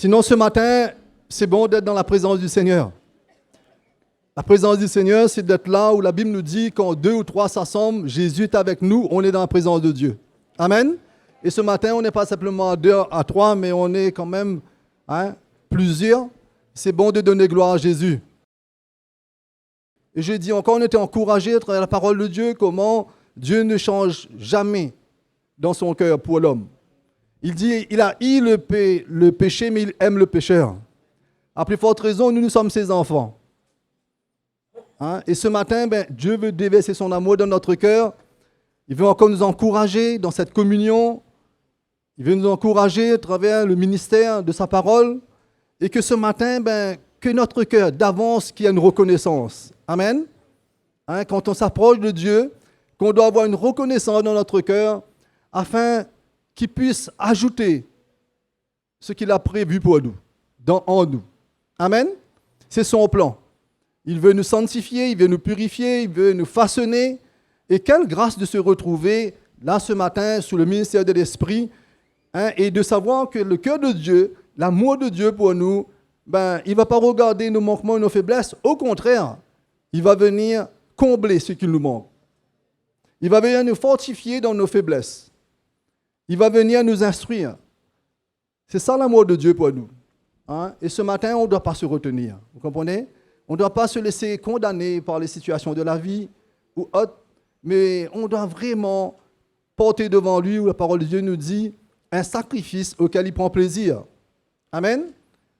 Sinon, ce matin, c'est bon d'être dans la présence du Seigneur. La présence du Seigneur, c'est d'être là où la Bible nous dit quand 2 ou 3 s'assemblent, Jésus est avec nous, on est dans la présence de Dieu. Amen. Et ce matin, on n'est pas simplement à 2, à 3, mais on est quand même plusieurs. C'est bon de donner gloire à Jésus. Et je dis encore, on était encouragés à travers la parole de Dieu, comment Dieu ne change jamais dans son cœur pour l'homme. Il dit, il a haï le péché, mais il aime le pécheur. À plus forte raison, nous sommes ses enfants. Et ce matin, Dieu veut déverser son amour dans notre cœur. Il veut encore nous encourager dans cette communion. Il veut nous encourager à travers le ministère de sa parole. Et que ce matin, que notre cœur d'avance, qu'il y ait une reconnaissance. Amen. Quand on s'approche de Dieu, qu'on doit avoir une reconnaissance dans notre cœur afin qu'il puisse ajouter ce qu'il a prévu pour nous, en nous. Amen. C'est son plan. Il veut nous sanctifier, il veut nous purifier, il veut nous façonner. Et quelle grâce de se retrouver là ce matin sous le ministère de l'Esprit et de savoir que le cœur de Dieu, l'amour de Dieu pour nous, il ne va pas regarder nos manquements et nos faiblesses. Au contraire, il va venir combler ce qui nous manque. Il va venir nous fortifier dans nos faiblesses. Il va venir nous instruire. C'est ça l'amour de Dieu pour nous. Et ce matin, on ne doit pas se retenir. Vous comprenez? On ne doit pas se laisser condamner par les situations de la vie ou autres, mais on doit vraiment porter devant lui, où la parole de Dieu nous dit, un sacrifice auquel il prend plaisir. Amen.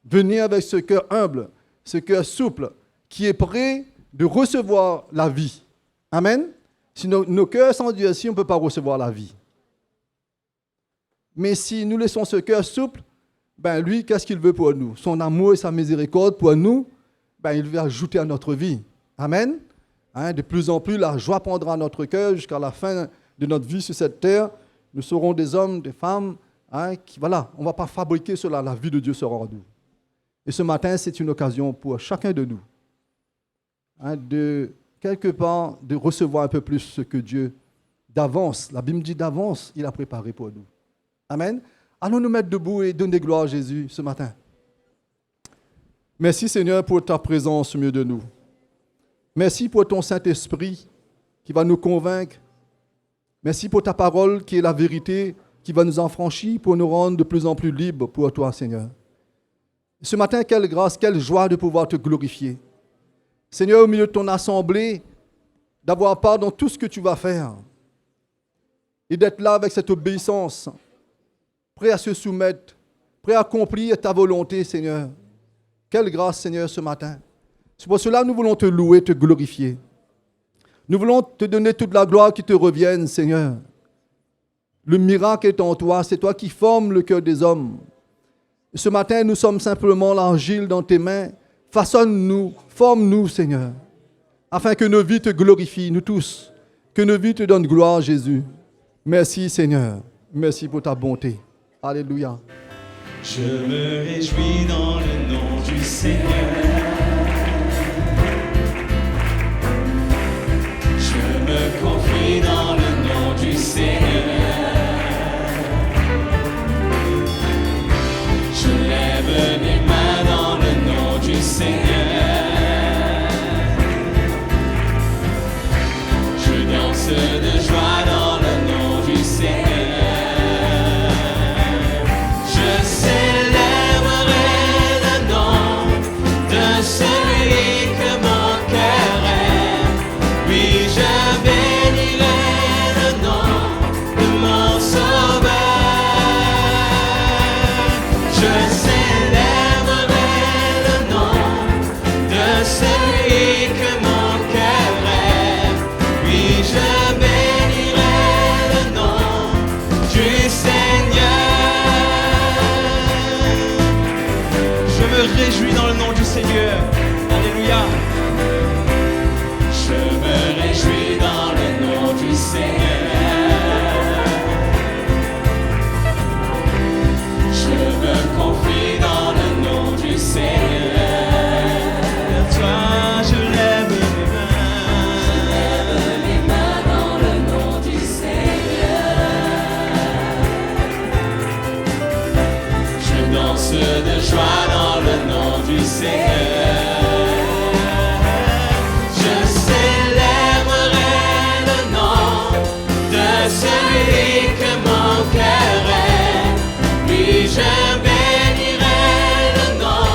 Venir avec ce cœur humble, ce cœur souple, qui est prêt de recevoir la vie. Amen. Si nos cœurs sont endurcis, on ne peut pas recevoir la vie. Mais si nous laissons ce cœur souple, lui, qu'est-ce qu'il veut pour nous? Son amour et sa miséricorde pour nous, il veut ajouter à notre vie. Amen. De plus en plus, la joie prendra notre cœur jusqu'à la fin de notre vie sur cette terre. Nous serons des hommes, des femmes, on ne va pas fabriquer cela, la vie de Dieu sera en nous. Et ce matin, c'est une occasion pour chacun de nous, de quelque part, de recevoir un peu plus ce que Dieu, d'avance, la Bible dit d'avance, il a préparé pour nous. Amen. Allons nous mettre debout et donner gloire à Jésus ce matin. Merci Seigneur pour ta présence au milieu de nous. Merci pour ton Saint-Esprit qui va nous convaincre. Merci pour ta parole qui est la vérité, qui va nous affranchir pour nous rendre de plus en plus libres pour toi Seigneur. Ce matin, quelle grâce, quelle joie de pouvoir te glorifier. Seigneur, au milieu de ton assemblée, d'avoir part dans tout ce que tu vas faire et d'être là avec cette obéissance, prêt à se soumettre, prêt à accomplir ta volonté, Seigneur. Quelle grâce, Seigneur, ce matin. C'est pour cela que nous voulons te louer, te glorifier. Nous voulons te donner toute la gloire qui te revienne, Seigneur. Le miracle est en toi, c'est toi qui formes le cœur des hommes. Et ce matin, nous sommes simplement l'argile dans tes mains. Façonne-nous, forme-nous, Seigneur, afin que nos vies te glorifient, nous tous, que nos vies te donnent gloire, Jésus. Merci, Seigneur. Merci pour ta bonté. Alléluia. Je me réjouis dans le nom du Seigneur. Je me confie dans le nom du Seigneur. Je lève mes mains dans le nom du Seigneur. Je danse de joie dans le nom du Seigneur. Celui que mon cœur aime, oui, je bénirai le nom de mon Sauveur. Je célébrerai le nom de celui que mon cœur aime, oui, je bénirai le nom du Seigneur. Je me réjouis dans le nom du Seigneur. Alléluia. Je me réjouis dans le nom du Seigneur. Je me confie dans le nom du Seigneur. Vers toi, je lève mes mains. Je lève mes mains dans le nom du Seigneur. Je danse de joie dans le nom du Seigneur. Je célébrerai le nom de celui que mon cœur aime. Oui, je bénirai le nom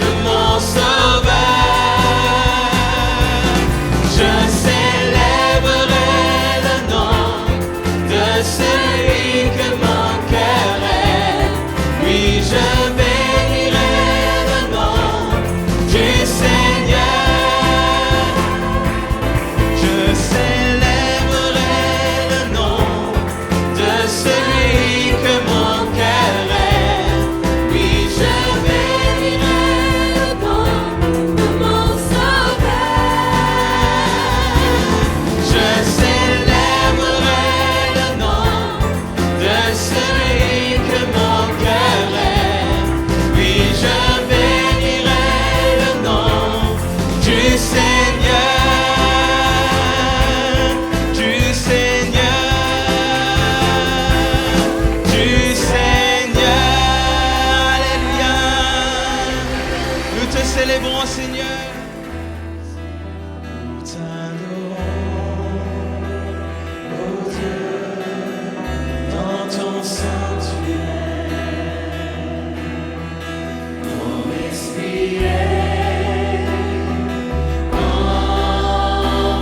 de mon Sauveur. Je célébrerai le nom de celui que mon cœur aime. Oui, je bénirai le nom du Seigneur. Je célébrerai le nom de celui que mon cœur aime. Oui, je bénirai le nom de mon Sauveur. Je célébrerai le nom de celui que mon cœur aime. Oui, je bénirai le nom du Seigneur, du Seigneur, du Seigneur. Alléluia. Nous te célébrons, Seigneur. Nous t'adorons, ô Dieu, dans ton sanctuaire. Ton esprit est en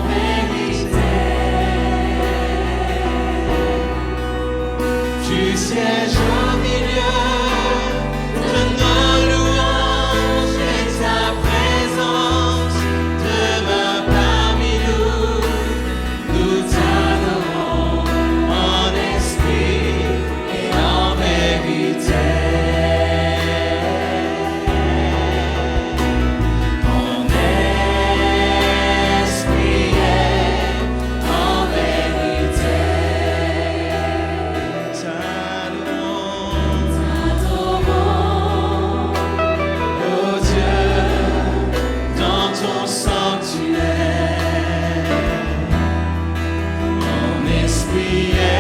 vérité. Tu sièges au milieu de nos louanges et ta présence demeure parmi nous. Nous t'adorons en esprit et en vérité. En esprit et en vérité. T'adorons, ô Dieu, dans ton sanctuaire. En esprit et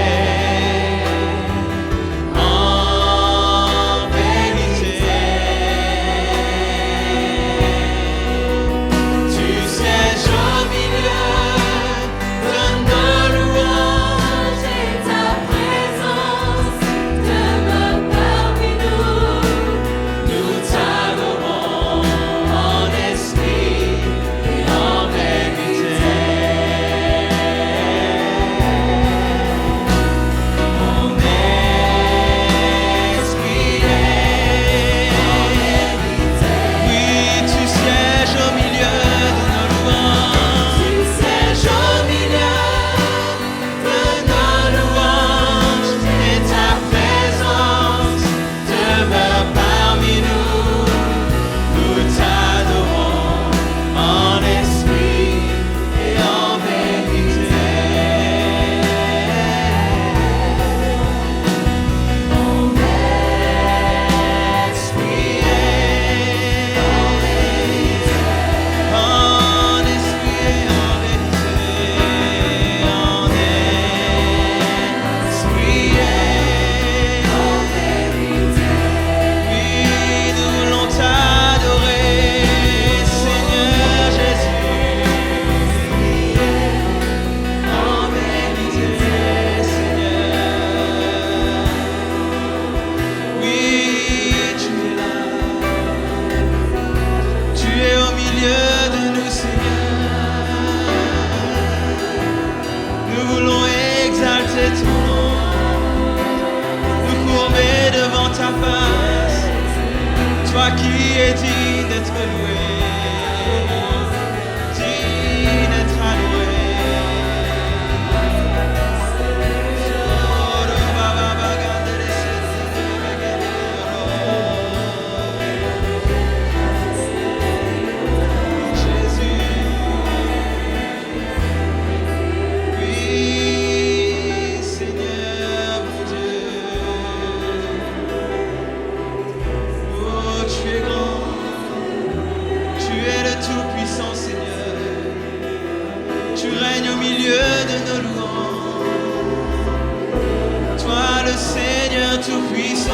en vérité. Tu sièges au milieu de nos louanges et ta présence demeure parmi nous. Nous t'adorons en esprit et en vérité. En esprit et en vérité. Oui, tu sièges au milieu de nos louanges. Tu sièges au milieu de nos louanges et ta présence demeure parmi nous. Nous t'adorons en esprit et en vérité. En esprit et en vérité. En esprit et en vérité. En esprit et en vérité. Oui, nous voulons t'adorer, Seigneur Jésus. En vérité, Seigneur. Oui, tu es là. Tu es au milieu de nous, Seigneur. Nous voulons exalter ton nom, nous courber devant ta face, toi qui es digne d'être loué, digne d'être adoré. Jésus, oui, Seigneur mon Dieu. Oh, tu es grand, tu es le Tout-Puissant, Seigneur. Tu règnes au milieu de nos louanges. Toi, le Seigneur Tout-Puissant.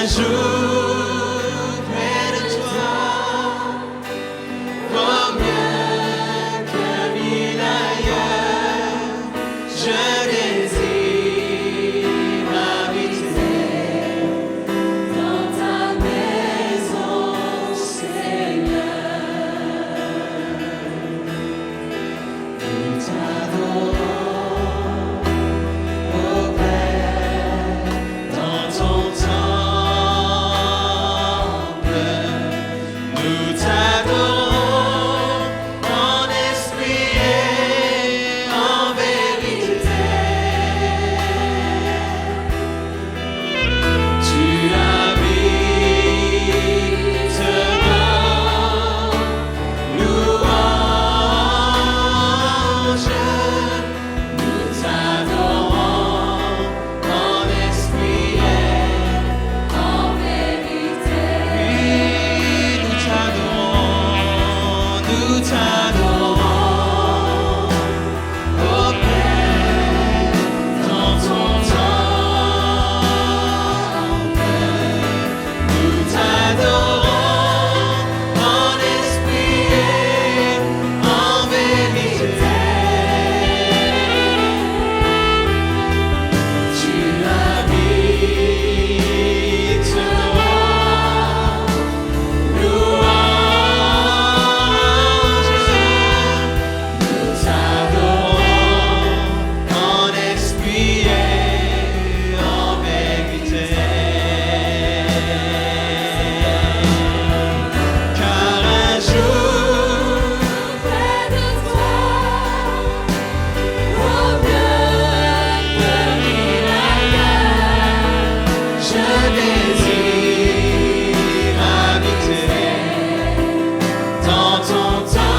un jour près de toi vaut mieux que mille ailleurs. Je désire habiter dans ta maison, Seigneur. Nous t'adorons, ô Père, dans ton temple. Nous t'adorons en esprit et en vérité. Tu habites dans louange. Nous t'adorons en esprit et en vérité. Oui, nous t'adorons, ô Père, dans ton temple. Nous t'adorons en esprit et en vérité. Tu habites dans louange. Nous t'adorons en esprit et en vérité. Car un jour près de toi vaut mieux que mille ailleurs. Je désire habiter dans ton temple.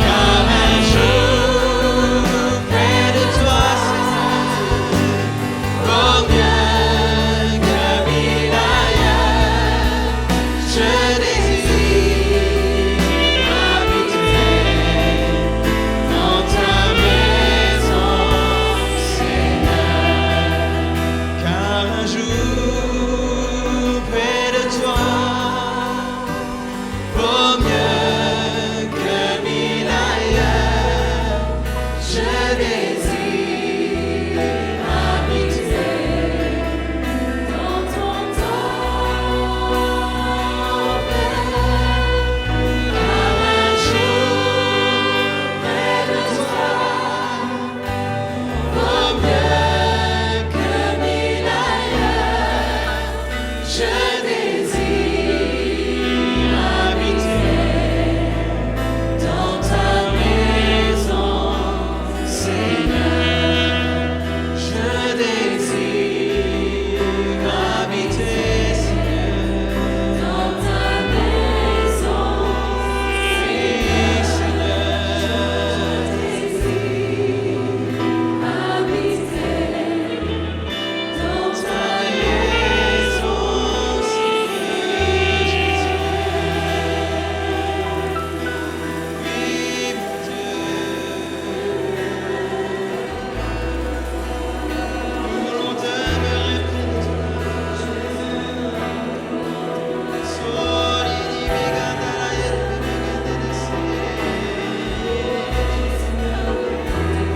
Car un jour près de toi, Seigneur, vaut mieux que mille ailleurs. Je désire habiter dans ta maison, Seigneur. Car un jour près de toi vaut mieux que mille ailleurs. Je désire habiter dans ton temple. Car un jour près de toi vaut mieux que mille ailleurs. Je désire habiter dans ta maison, Seigneur. Je désire habiter, Seigneur, dans ta maison, Seigneur. Je désire habiter dans ta maison, oui, mon Dieu. Nous voulons demeurer près de toi. Soli di Megandala Yerbe Megandelese.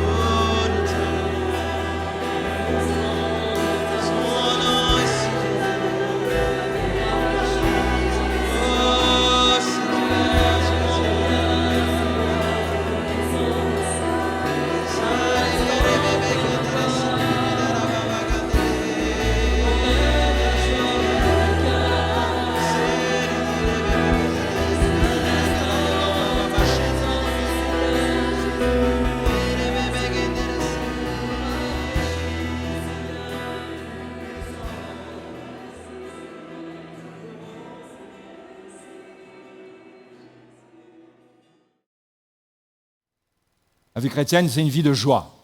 Oh, nous t'adorons. Son nom est si oh, Seigneur Jésus. Sali Yerbe Megandelese. La vie chrétienne, c'est une vie de joie.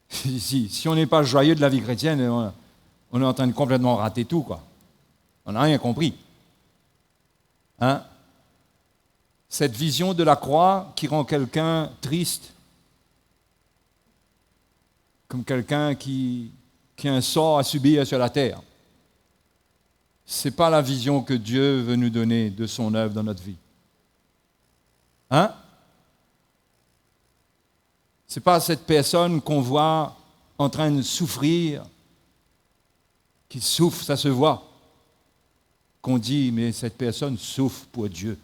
Si on n'est pas joyeux de la vie chrétienne, on est en train de complètement rater tout, quoi. On n'a rien compris. Hein? Cette vision de la croix qui rend quelqu'un triste, comme quelqu'un qui a un sort à subir sur la terre. Ce n'est pas la vision que Dieu veut nous donner de son œuvre dans notre vie. Hein? Ce n'est pas cette personne qu'on voit en train de souffrir, qui souffre, ça se voit, qu'on dit, mais cette personne souffre pour Dieu.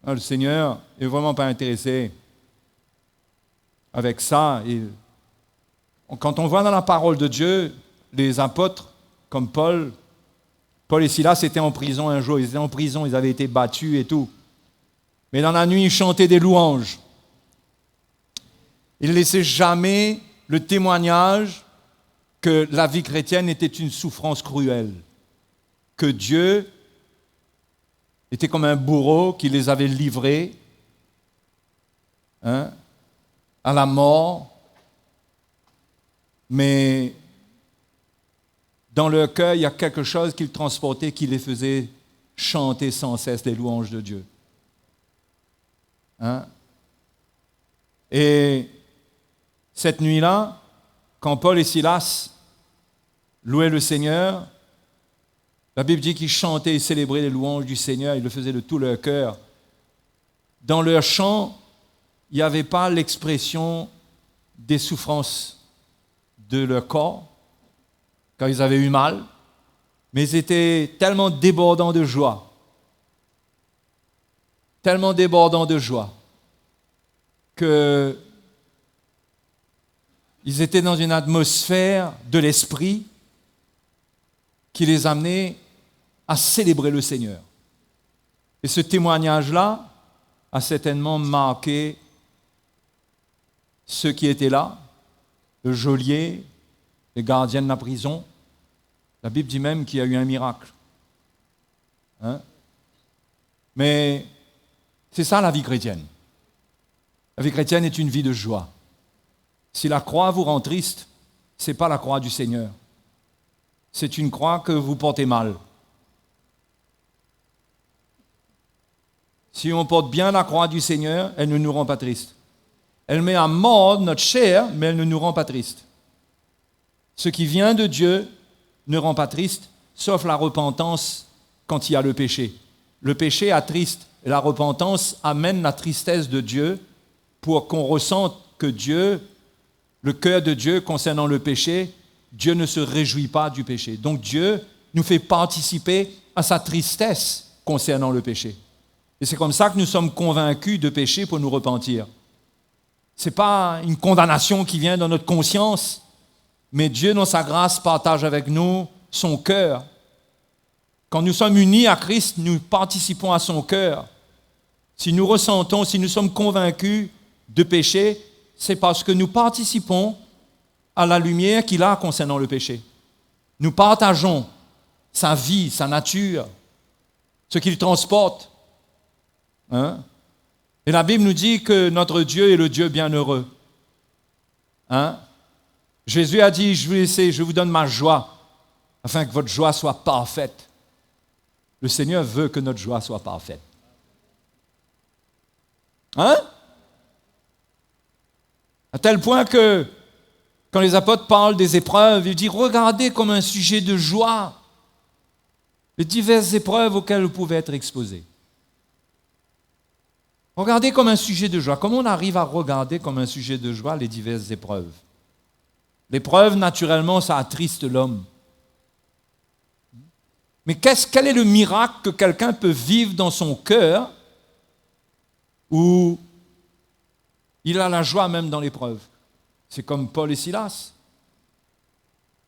Alors, le Seigneur n'est vraiment pas intéressé avec ça. Et quand on voit dans la parole de Dieu, les apôtres comme Paul et Silas étaient en prison un jour, ils étaient en prison, ils avaient été battus et tout. Mais dans la nuit, ils chantaient des louanges. Ils ne laissaient jamais le témoignage que la vie chrétienne était une souffrance cruelle, que Dieu était comme un bourreau qui les avait livrés à la mort, mais dans leur cœur, il y a quelque chose qu'ils transportaient qui les faisait chanter sans cesse les louanges de Dieu. Et cette nuit-là, quand Paul et Silas louaient le Seigneur, la Bible dit qu'ils chantaient et célébraient les louanges du Seigneur, ils le faisaient de tout leur cœur. Dans leur chant, il n'y avait pas l'expression des souffrances de leur corps, quand ils avaient eu mal, mais ils étaient tellement débordants de joie, que ils étaient dans une atmosphère de l'esprit qui les amenait à célébrer le Seigneur. Et ce témoignage-là a certainement marqué ceux qui étaient là, le geôlier, les gardiens de la prison. La Bible dit même qu'il y a eu un miracle. Mais c'est ça la vie chrétienne. La vie chrétienne est une vie de joie. Si la croix vous rend triste, ce n'est pas la croix du Seigneur. C'est une croix que vous portez mal. Si on porte bien la croix du Seigneur, elle ne nous rend pas tristes. Elle met à mort notre chair, mais elle ne nous rend pas tristes. Ce qui vient de Dieu ne rend pas triste, sauf la repentance quand il y a le péché. Le péché attriste, et la repentance amène la tristesse de Dieu pour qu'on ressente que Dieu, le cœur de Dieu concernant le péché, Dieu ne se réjouit pas du péché. Donc Dieu nous fait participer à sa tristesse concernant le péché. Et c'est comme ça que nous sommes convaincus de péché pour nous repentir. Ce n'est pas une condamnation qui vient dans notre conscience, mais Dieu, dans sa grâce, partage avec nous son cœur. Quand nous sommes unis à Christ, nous participons à son cœur. Si nous ressentons, si nous sommes convaincus de péché, c'est parce que nous participons à la lumière qu'il a concernant le péché. Nous partageons sa vie, sa nature, ce qu'il transporte. Et la Bible nous dit que notre Dieu est le Dieu bienheureux. Jésus a dit, je vous donne ma joie, afin que votre joie soit parfaite. Le Seigneur veut que notre joie soit parfaite. À tel point que, quand les apôtres parlent des épreuves, ils disent, regardez comme un sujet de joie les diverses épreuves auxquelles vous pouvez être exposés. Regardez comme un sujet de joie. Comment on arrive à regarder comme un sujet de joie les diverses épreuves? L'épreuve, naturellement, ça attriste l'homme. Mais quel est le miracle que quelqu'un peut vivre dans son cœur où il a la joie même dans l'épreuve? C'est comme Paul et Silas.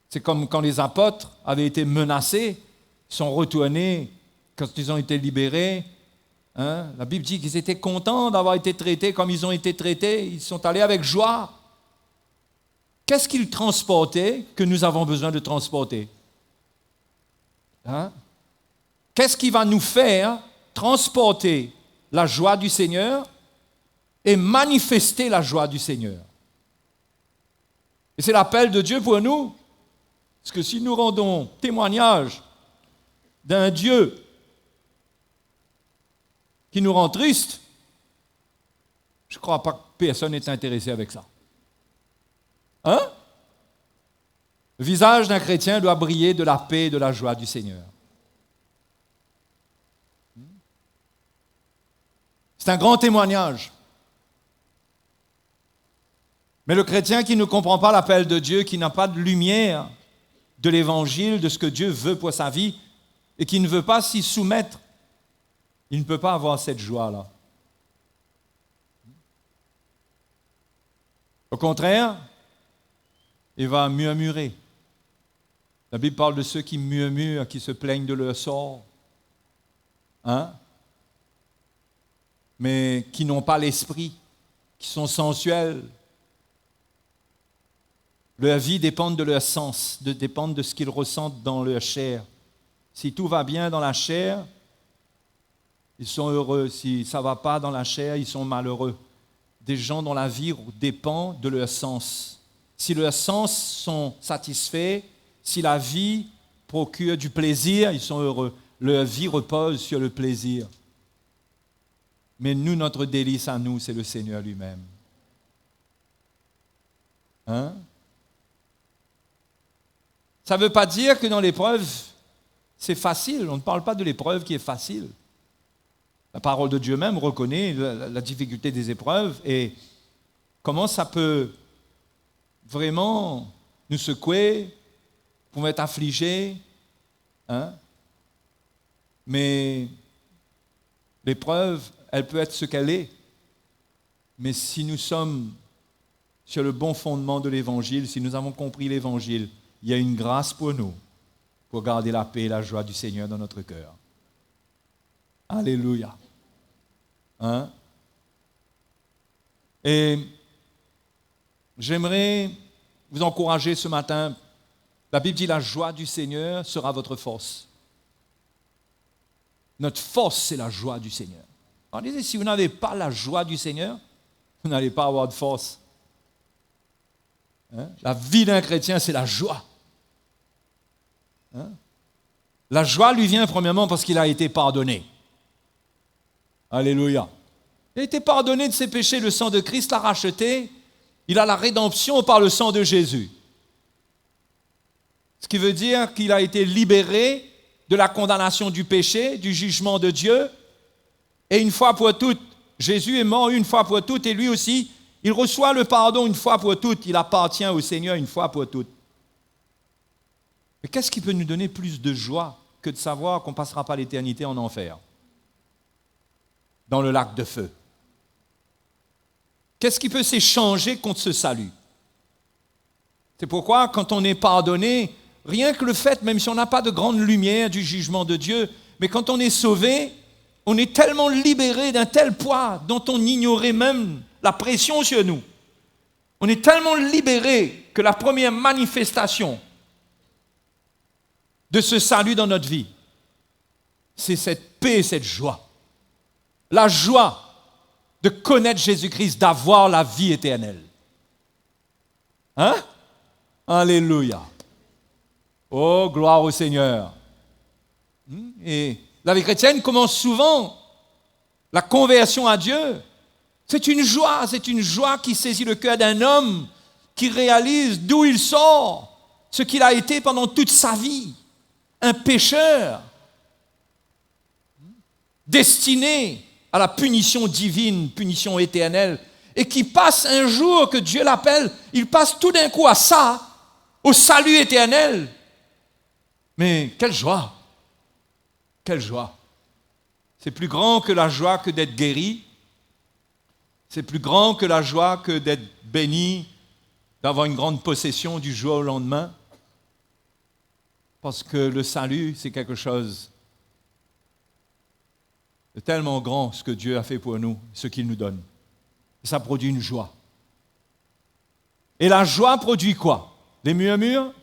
C'est comme quand les apôtres avaient été menacés, sont retournés, quand ils ont été libérés. La Bible dit qu'ils étaient contents d'avoir été traités comme ils ont été traités. Ils sont allés avec joie. Qu'est-ce qu'ils transportaient que nous avons besoin de transporter? Qu'est-ce qui va nous faire transporter la joie du Seigneur et manifester la joie du Seigneur? Et c'est l'appel de Dieu pour nous. Parce que si nous rendons témoignage d'un Dieu qui nous rend tristes, Je ne crois pas que personne n'est intéressé avec ça. Hein? Le visage d'un chrétien doit briller de la paix et de la joie du Seigneur. C'est un grand témoignage. Mais le chrétien qui ne comprend pas l'appel de Dieu, qui n'a pas de lumière de l'évangile, de ce que Dieu veut pour sa vie, et qui ne veut pas s'y soumettre, il ne peut pas avoir cette joie-là. Au contraire, il va murmurer. La Bible parle de ceux qui murmurent, qui se plaignent de leur sort. Hein? Mais qui n'ont pas l'esprit, qui sont sensuels. Leur vie dépend de leur sens, dépend de ce qu'ils ressentent dans leur chair. Si tout va bien dans la chair, ils sont heureux. Si ça ne va pas dans la chair, ils sont malheureux. Des gens dont la vie dépend de leur sens. Si leurs sens sont satisfaits, si la vie procure du plaisir, ils sont heureux. Leur vie repose sur le plaisir. Mais nous, notre délice à nous, c'est le Seigneur lui-même. Hein? Ça ne veut pas dire que dans l'épreuve, c'est facile. On ne parle pas de l'épreuve qui est facile. La parole de Dieu même reconnaît la difficulté des épreuves et comment ça peut vraiment nous secouer, pour être affligés. Hein? Mais l'épreuve, elle peut être ce qu'elle est. Mais si nous sommes sur le bon fondement de l'Évangile, si nous avons compris l'Évangile, il y a une grâce pour nous, pour garder la paix et la joie du Seigneur dans notre cœur. Alléluia. Hein? Et j'aimerais vous encourager ce matin. La Bible dit la joie du Seigneur sera votre force. Notre force, c'est la joie du Seigneur. Alors, si vous n'avez pas la joie du Seigneur, vous n'allez pas avoir de force. Hein? La vie d'un chrétien, c'est la joie. Hein? La joie lui vient premièrement parce qu'il a été pardonné. Alléluia. Il a été pardonné de ses péchés, le sang de Christ l'a racheté. Il a la rédemption par le sang de Jésus. Ce qui veut dire qu'il a été libéré de la condamnation du péché, du jugement de Dieu. Et une fois pour toutes, Jésus est mort une fois pour toutes et lui aussi, il reçoit le pardon une fois pour toutes. Il appartient au Seigneur une fois pour toutes. Mais qu'est-ce qui peut nous donner plus de joie que de savoir qu'on ne passera pas l'éternité en enfer, dans le lac de feu? Qu'est-ce qui peut s'échanger contre ce salut? C'est pourquoi, quand on est pardonné, rien que le fait, même si on n'a pas de grande lumière du jugement de Dieu, mais quand on est sauvé, on est tellement libéré d'un tel poids dont on ignorait même la pression sur nous. On est tellement libéré que la première manifestation de ce salut dans notre vie, c'est cette paix et cette joie. La joie de connaître Jésus-Christ, d'avoir la vie éternelle. Hein? Alléluia. Oh, gloire au Seigneur. Et la vie chrétienne commence souvent, la conversion à Dieu. C'est une joie qui saisit le cœur d'un homme qui réalise d'où il sort, ce qu'il a été pendant toute sa vie. Un pécheur, destiné à la punition divine, punition éternelle, et qui passe un jour que Dieu l'appelle, il passe tout d'un coup à ça, au salut éternel. Mais quelle joie! Quelle joie! C'est plus grand que la joie que d'être guéri. C'est plus grand que la joie que d'être béni, d'avoir une grande possession du jour au lendemain. Parce que le salut, c'est quelque chose de tellement grand, ce que Dieu a fait pour nous, ce qu'il nous donne. Et ça produit une joie. Et la joie produit quoi? Les murmures?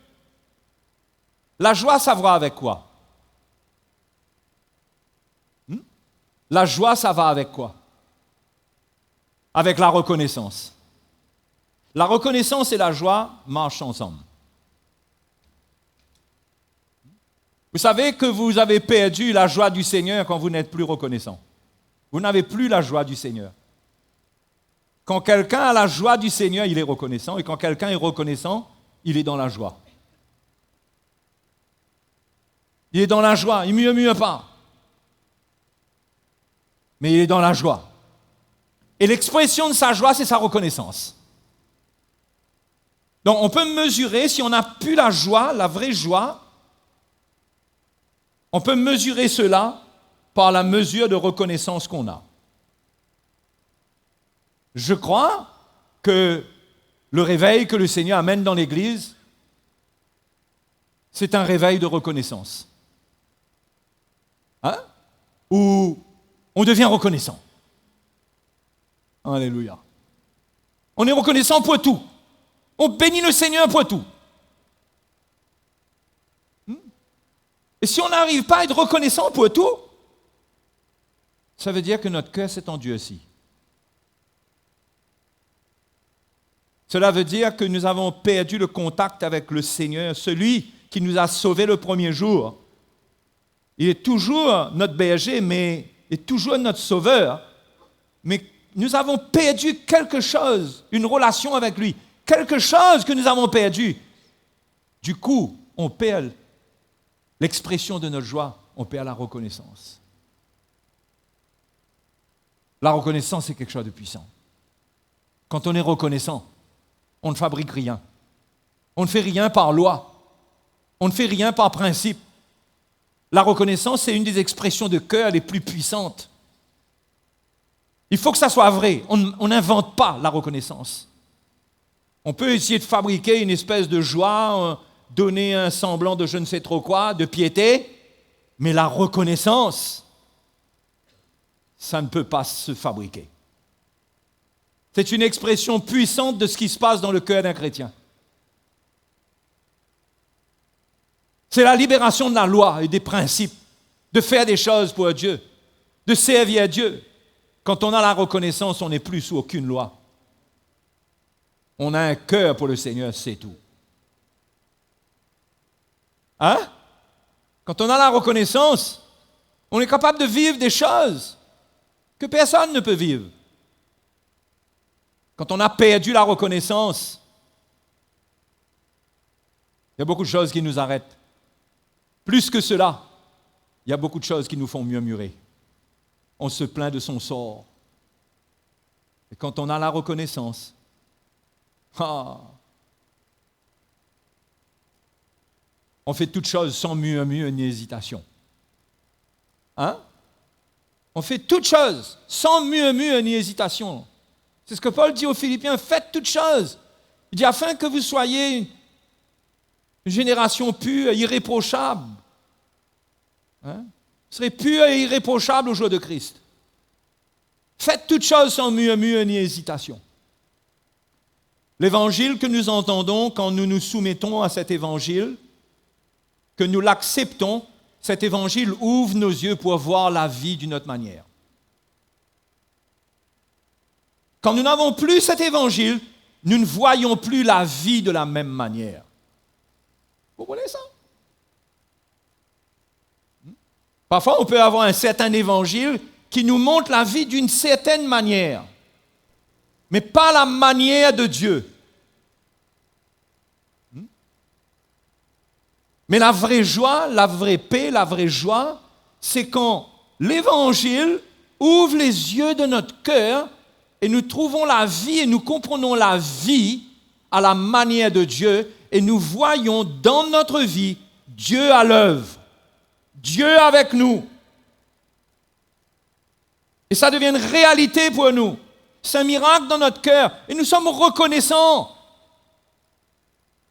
La joie, ça va avec quoi? La joie, ça va avec quoi? Avec la reconnaissance. La reconnaissance et la joie marchent ensemble. Vous savez que vous avez perdu la joie du Seigneur quand vous n'êtes plus reconnaissant. Vous n'avez plus la joie du Seigneur. Quand quelqu'un a la joie du Seigneur, il est reconnaissant. Et quand quelqu'un est reconnaissant, il est dans la joie. Il est dans la joie, il murmure pas. Mais il est dans la joie. Et l'expression de sa joie, c'est sa reconnaissance. Donc on peut mesurer, si on n'a plus la joie, la vraie joie, on peut mesurer cela par la mesure de reconnaissance qu'on a. Je crois que le réveil que le Seigneur amène dans l'Église, c'est un réveil de reconnaissance. Hein? Où on devient reconnaissant. Alléluia. On est reconnaissant pour tout. On bénit le Seigneur pour tout. Et si on n'arrive pas à être reconnaissant pour tout, ça veut dire que notre cœur s'est endurci. Cela veut dire que nous avons perdu le contact avec le Seigneur, celui qui nous a sauvés le premier jour. Il est toujours notre berger, mais il est toujours notre sauveur. Mais nous avons perdu quelque chose, une relation avec lui. Quelque chose que nous avons perdu. Du coup, on perd l'expression de notre joie, on perd la reconnaissance. La reconnaissance, c'est quelque chose de puissant. Quand on est reconnaissant, on ne fabrique rien. On ne fait rien par loi. On ne fait rien par principe. La reconnaissance, c'est une des expressions de cœur les plus puissantes. Il faut que ça soit vrai. On n'invente pas la reconnaissance. On peut essayer de fabriquer une espèce de joie, donner un semblant de je ne sais trop quoi, de piété, mais la reconnaissance, ça ne peut pas se fabriquer. C'est une expression puissante de ce qui se passe dans le cœur d'un chrétien. C'est la libération de la loi et des principes, de faire des choses pour Dieu, de servir Dieu. Quand on a la reconnaissance, on n'est plus sous aucune loi. On a un cœur pour le Seigneur, c'est tout. Hein? Quand on a la reconnaissance, on est capable de vivre des choses que personne ne peut vivre. Quand on a perdu la reconnaissance, il y a beaucoup de choses qui nous arrêtent. Plus que cela, il y a beaucoup de choses qui nous font murmurer. On se plaint de son sort. Et quand on a la reconnaissance, on fait toutes choses sans murmure ni hésitation. Hein? On fait toutes choses sans murmure ni hésitation. C'est ce que Paul dit aux Philippiens, faites toutes choses. Il dit, afin que vous soyez une génération pure, irréprochable. Hein? Vous serez pur et irréprochable au jour de Christ. Faites toutes choses sans murmure ni hésitation. L'évangile que nous entendons quand nous nous soumettons à cet évangile, que nous l'acceptons, cet évangile ouvre nos yeux pour voir la vie d'une autre manière. Quand nous n'avons plus cet évangile, nous ne voyons plus la vie de la même manière. Vous comprenez ça? Parfois, on peut avoir un certain évangile qui nous montre la vie d'une certaine manière, mais pas la manière de Dieu. Mais la vraie joie, la vraie paix, la vraie joie, c'est quand l'évangile ouvre les yeux de notre cœur et nous trouvons la vie et nous comprenons la vie à la manière de Dieu et nous voyons dans notre vie Dieu à l'œuvre, Dieu avec nous. Et ça devient une réalité pour nous. C'est un miracle dans notre cœur et nous sommes reconnaissants.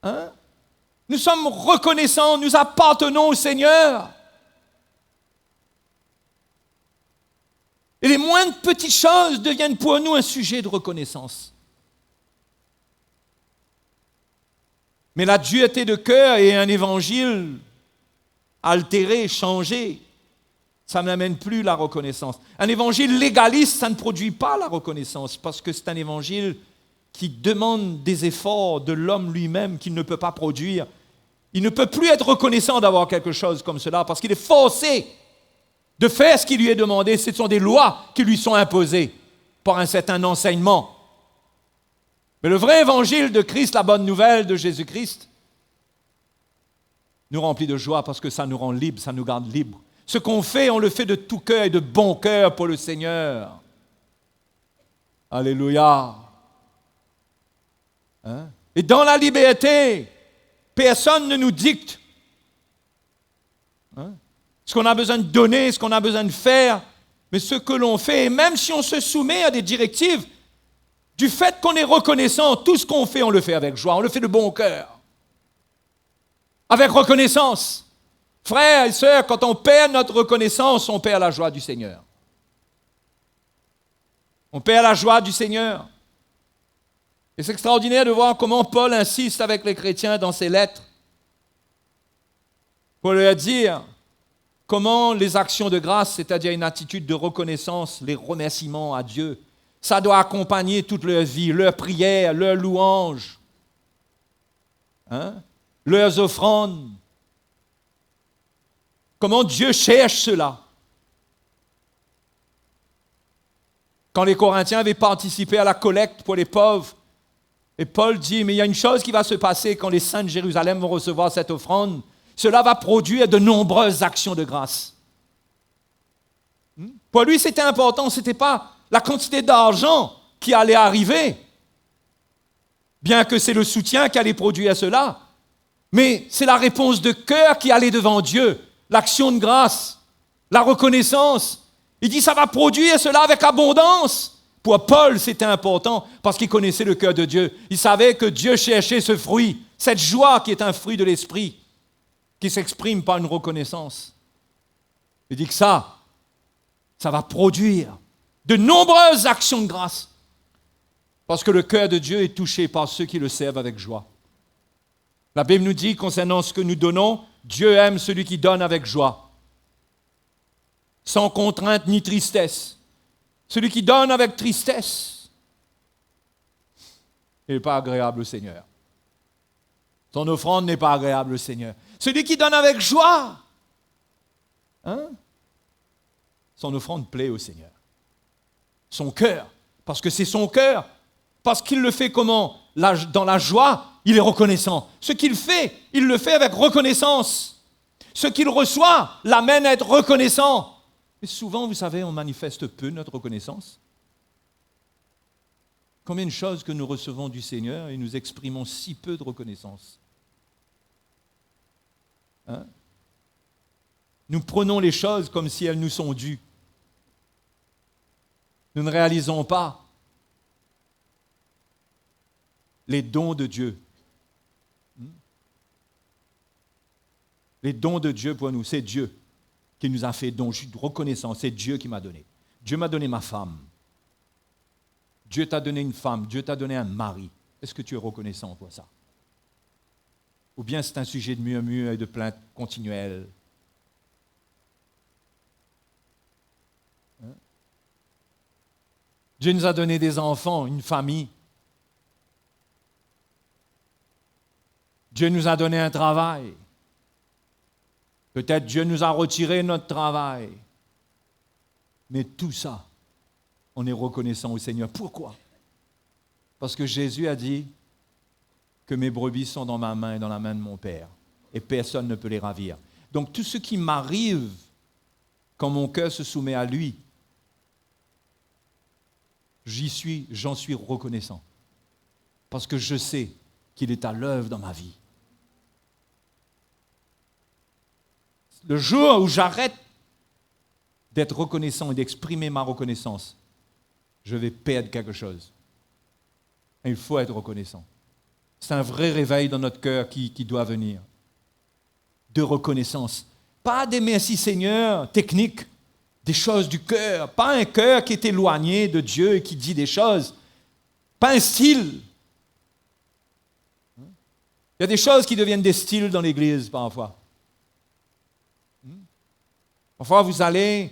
Hein? Nous sommes reconnaissants, nous appartenons au Seigneur. Et les moindres petites choses deviennent pour nous un sujet de reconnaissance. Mais la dureté de cœur et un évangile altéré, changé, ça n'amène plus la reconnaissance. Un évangile légaliste, ça ne produit pas la reconnaissance parce que c'est un évangile qui demande des efforts de l'homme lui-même qu'il ne peut pas produire. Il ne peut plus être reconnaissant d'avoir quelque chose comme cela parce qu'il est forcé de faire ce qui lui est demandé. Ce sont des lois qui lui sont imposées par un certain enseignement. Mais le vrai évangile de Christ, la bonne nouvelle de Jésus-Christ, nous remplit de joie parce que ça nous rend libres, ça nous garde libres. Ce qu'on fait, on le fait de tout cœur et de bon cœur pour le Seigneur. Alléluia. Hein? Et dans la liberté, personne ne nous dicte ce qu'on a besoin de donner, ce qu'on a besoin de faire, mais ce que l'on fait, et même si on se soumet à des directives, du fait qu'on est reconnaissant, tout ce qu'on fait, on le fait avec joie, on le fait de bon cœur, avec reconnaissance. Frères et sœurs, quand on perd notre reconnaissance, on perd la joie du Seigneur. On perd la joie du Seigneur. Et c'est extraordinaire de voir comment Paul insiste avec les chrétiens dans ses lettres pour leur dire comment les actions de grâce, c'est-à-dire une attitude de reconnaissance, les remerciements à Dieu, ça doit accompagner toute leur vie, leurs prières, leurs louanges, leurs offrandes. Comment Dieu cherche cela. Quand les Corinthiens avaient participé à la collecte pour les pauvres, et Paul dit, mais il y a une chose qui va se passer quand les saints de Jérusalem vont recevoir cette offrande, cela va produire de nombreuses actions de grâce. Pour lui, c'était important, ce n'était pas la quantité d'argent qui allait arriver, bien que c'est le soutien qui allait produire cela, mais c'est la réponse de cœur qui allait devant Dieu, l'action de grâce, la reconnaissance. Il dit, ça va produire cela avec abondance. Pour Paul, c'était important parce qu'il connaissait le cœur de Dieu. Il savait que Dieu cherchait ce fruit, cette joie qui est un fruit de l'esprit, qui s'exprime par une reconnaissance. Il dit que ça va produire de nombreuses actions de grâce. Parce que le cœur de Dieu est touché par ceux qui le servent avec joie. La Bible nous dit, concernant ce que nous donnons, Dieu aime celui qui donne avec joie, sans contrainte ni tristesse. Celui qui donne avec tristesse, il n'est pas agréable au Seigneur. Son offrande n'est pas agréable au Seigneur. Celui qui donne avec joie, son offrande plaît au Seigneur. Son cœur, parce que c'est son cœur, parce qu'il le fait comment? Dans la joie, il est reconnaissant. Ce qu'il fait, il le fait avec reconnaissance. Ce qu'il reçoit l'amène à être reconnaissant. Mais souvent, vous savez, on manifeste peu notre reconnaissance. Combien de choses que nous recevons du Seigneur et nous exprimons si peu de reconnaissance. Nous prenons les choses comme si elles nous sont dues. Nous ne réalisons pas les dons de Dieu. Les dons de Dieu pour nous, c'est Dieu qui nous a fait don. Je suis reconnaissant, c'est Dieu qui m'a donné. Dieu m'a donné ma femme. Dieu t'a donné une femme, Dieu t'a donné un mari. Est-ce que tu es reconnaissant pour ça? Ou bien c'est un sujet de murmure et de plainte continuelle? Dieu nous a donné des enfants, une famille. Dieu nous a donné un travail. Peut-être Dieu nous a retiré notre travail. Mais tout ça, on est reconnaissant au Seigneur. Pourquoi? Parce que Jésus a dit que mes brebis sont dans ma main et dans la main de mon Père. Et personne ne peut les ravir. Donc tout ce qui m'arrive quand mon cœur se soumet à lui, j'en suis reconnaissant. Parce que je sais qu'il est à l'œuvre dans ma vie. Le jour où j'arrête d'être reconnaissant et d'exprimer ma reconnaissance, je vais perdre quelque chose. Et il faut être reconnaissant. C'est un vrai réveil dans notre cœur qui doit venir. De reconnaissance. Pas des merci Seigneur techniques, des choses du cœur. Pas un cœur qui est éloigné de Dieu et qui dit des choses. Pas un style. Il y a des choses qui deviennent des styles dans l'Église parfois. Parfois, vous allez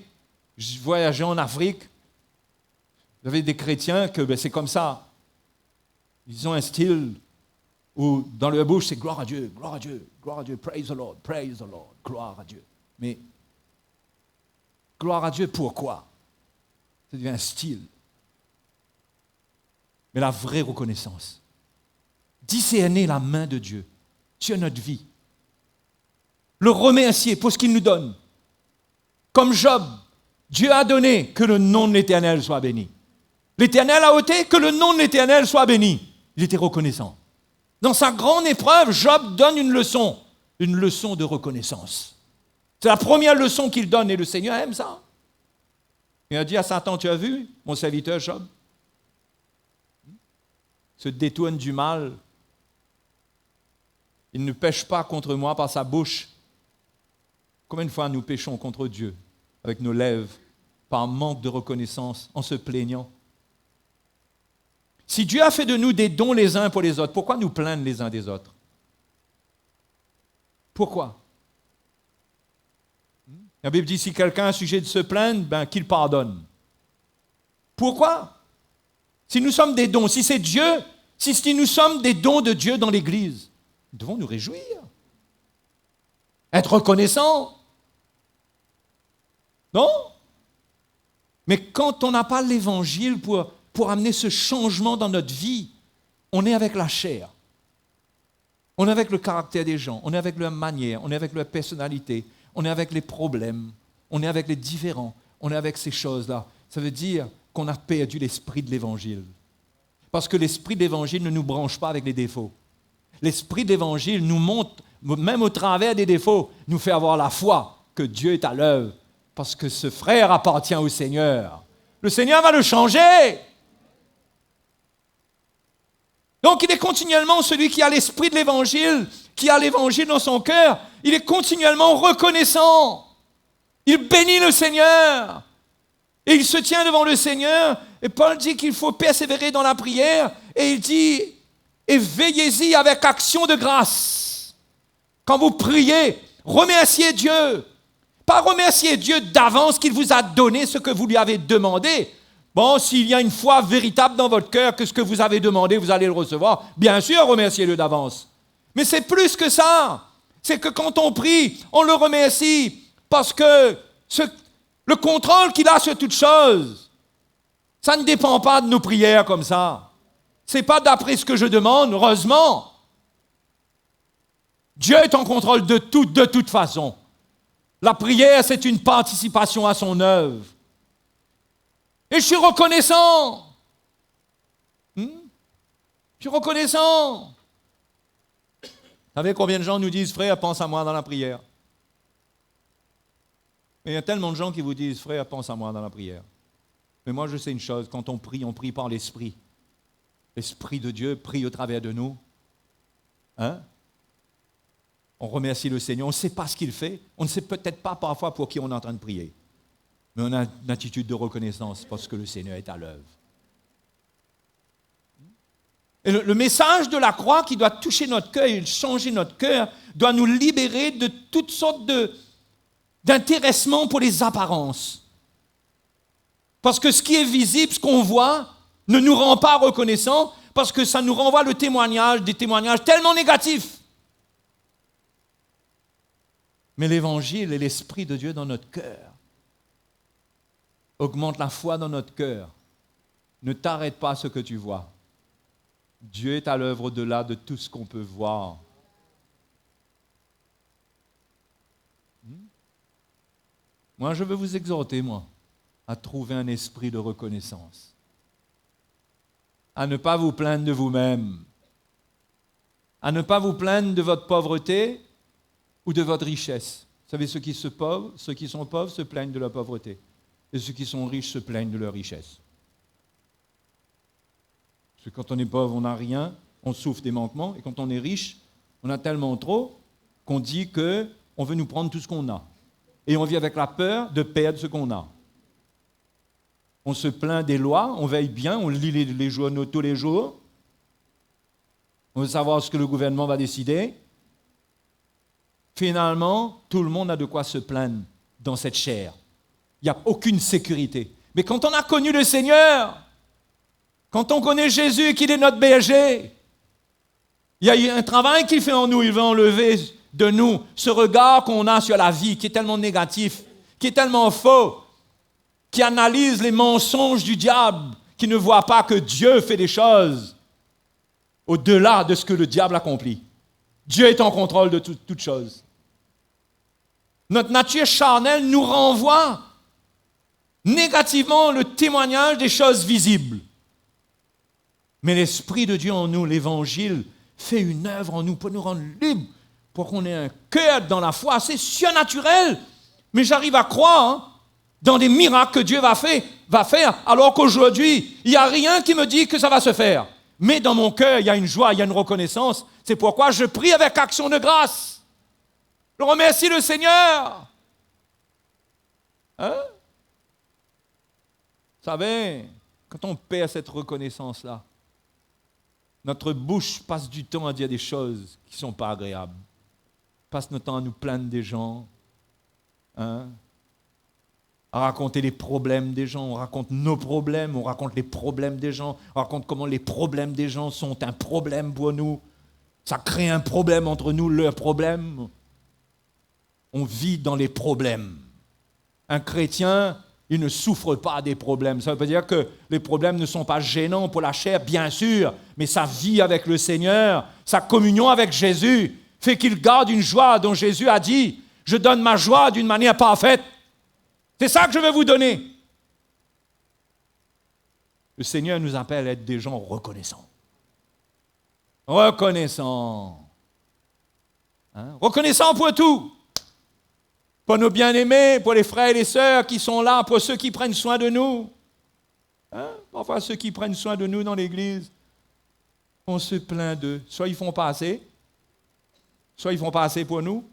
voyager en Afrique, vous avez des chrétiens que c'est comme ça. Ils ont un style où dans leur bouche, c'est gloire à Dieu, gloire à Dieu, gloire à Dieu, praise the Lord, gloire à Dieu. Mais gloire à Dieu, pourquoi? Ça devient un style. Mais la vraie reconnaissance, discerner la main de Dieu sur notre vie. Le remercier pour ce qu'il nous donne. Comme Job, Dieu a donné, que le nom de l'Éternel soit béni. L'Éternel a ôté, que le nom de l'Éternel soit béni. Il était reconnaissant. Dans sa grande épreuve, Job donne une leçon de reconnaissance. C'est la première leçon qu'il donne et le Seigneur aime ça. Il a dit à Satan, tu as vu mon serviteur Job se détourne du mal. Il ne pêche pas contre moi par sa bouche. Combien de fois nous péchons contre Dieu avec nos lèvres par manque de reconnaissance, en se plaignant? Si Dieu a fait de nous des dons les uns pour les autres, pourquoi nous plaindre les uns des autres? Pourquoi? La Bible dit, si quelqu'un a sujet de se plaindre, qu'il pardonne. Pourquoi? Si nous sommes des dons, si c'est Dieu, si nous sommes des dons de Dieu dans l'Église, nous devons nous réjouir, être reconnaissants. Non? Mais quand on n'a pas l'Évangile pour amener ce changement dans notre vie, on est avec la chair. On est avec le caractère des gens, on est avec leur manière, on est avec leur personnalité, on est avec les problèmes, on est avec les différends, on est avec ces choses-là. Ça veut dire qu'on a perdu l'esprit de l'Évangile. Parce que l'esprit de l'Évangile ne nous branche pas avec les défauts. L'esprit de l'Évangile nous montre, même au travers des défauts, nous fait avoir la foi que Dieu est à l'œuvre. Parce que ce frère appartient au Seigneur. Le Seigneur va le changer. Donc il est continuellement celui qui a l'esprit de l'Évangile, qui a l'Évangile dans son cœur, il est continuellement reconnaissant. Il bénit le Seigneur. Et il se tient devant le Seigneur. Et Paul dit qu'il faut persévérer dans la prière. Et il dit, et veillez-y avec action de grâce. Quand vous priez, remerciez Dieu. Pas remercier Dieu d'avance qu'il vous a donné ce que vous lui avez demandé. Bon, s'il y a une foi véritable dans votre cœur que ce que vous avez demandé, vous allez le recevoir, bien sûr, remerciez-le d'avance. Mais c'est plus que ça. C'est que quand on prie, on le remercie parce que le contrôle qu'il a sur toute chose, ça ne dépend pas de nos prières comme ça. Ce n'est pas d'après ce que je demande, heureusement. Dieu est en contrôle de tout, de toute façon. La prière, c'est une participation à son œuvre. Et je suis reconnaissant. Je suis reconnaissant. Vous savez combien de gens nous disent, frère, pense à moi dans la prière? Mais il y a tellement de gens qui vous disent, frère, pense à moi dans la prière. Mais moi, je sais une chose, quand on prie par l'Esprit. L'Esprit de Dieu prie au travers de nous. Hein? On remercie le Seigneur, on ne sait pas ce qu'il fait, on ne sait peut-être pas parfois pour qui on est en train de prier. Mais on a une attitude de reconnaissance parce que le Seigneur est à l'œuvre. Et le message de la croix qui doit toucher notre cœur et changer notre cœur doit nous libérer de toutes sortes d'intéressement pour les apparences. Parce que ce qui est visible, ce qu'on voit, ne nous rend pas reconnaissants parce que ça nous renvoie des témoignages tellement négatifs. Mais l'Évangile et l'Esprit de Dieu dans notre cœur augmente la foi dans notre cœur. Ne t'arrête pas à ce que tu vois. Dieu est à l'œuvre au-delà de tout ce qu'on peut voir. Moi, je veux vous exhorter, à trouver un esprit de reconnaissance. À ne pas vous plaindre de vous-même. À ne pas vous plaindre de votre pauvreté ou de votre richesse. Vous savez, ceux qui sont pauvres se plaignent de leur pauvreté. Et ceux qui sont riches se plaignent de leur richesse. Parce que quand on est pauvre, on n'a rien, on souffre des manquements. Et quand on est riche, on a tellement trop qu'on dit qu'on veut nous prendre tout ce qu'on a. Et on vit avec la peur de perdre ce qu'on a. On se plaint des lois, on veille bien, on lit les journaux tous les jours. On veut savoir ce que le gouvernement va décider. Finalement, tout le monde a de quoi se plaindre dans cette chair. Il n'y a aucune sécurité. Mais quand on a connu le Seigneur, quand on connaît Jésus et qu'il est notre berger, il y a un travail qu'il fait en nous. Il veut enlever de nous ce regard qu'on a sur la vie qui est tellement négatif, qui est tellement faux, qui analyse les mensonges du diable, qui ne voit pas que Dieu fait des choses au-delà de ce que le diable accomplit. Dieu est en contrôle de toutes choses. Notre nature charnelle nous renvoie négativement le témoignage des choses visibles. Mais l'Esprit de Dieu en nous, l'Évangile, fait une œuvre en nous pour nous rendre libres, pour qu'on ait un cœur dans la foi. C'est surnaturel, mais j'arrive à croire dans des miracles que Dieu va faire, alors qu'aujourd'hui, il n'y a rien qui me dit que ça va se faire. Mais dans mon cœur, il y a une joie, il y a une reconnaissance. C'est pourquoi je prie avec action de grâce. Je remercie le Seigneur. Hein? Vous savez, quand on perd cette reconnaissance-là, notre bouche passe du temps à dire des choses qui ne sont pas agréables. On passe notre temps à nous plaindre des gens, hein? À raconter les problèmes des gens. On raconte nos problèmes, on raconte les problèmes des gens, on raconte comment les problèmes des gens sont un problème pour nous. Ça crée un problème entre nous, leurs problèmes. On vit dans les problèmes. Un chrétien, il ne souffre pas des problèmes. Ça ne veut pas dire que les problèmes ne sont pas gênants pour la chair, bien sûr, mais sa vie avec le Seigneur, sa communion avec Jésus, fait qu'il garde une joie dont Jésus a dit « Je donne ma joie d'une manière parfaite ». C'est ça que je veux vous donner. Le Seigneur nous appelle à être des gens reconnaissants. Reconnaissants. Hein? Reconnaissants pour tout. Pour nos bien-aimés, pour les frères et les sœurs qui sont là, pour ceux qui prennent soin de nous. Hein? Enfin, ceux qui prennent soin de nous dans l'Église, on se plaint d'eux. Soit ils ne font pas assez, soit ils ne font pas assez pour nous,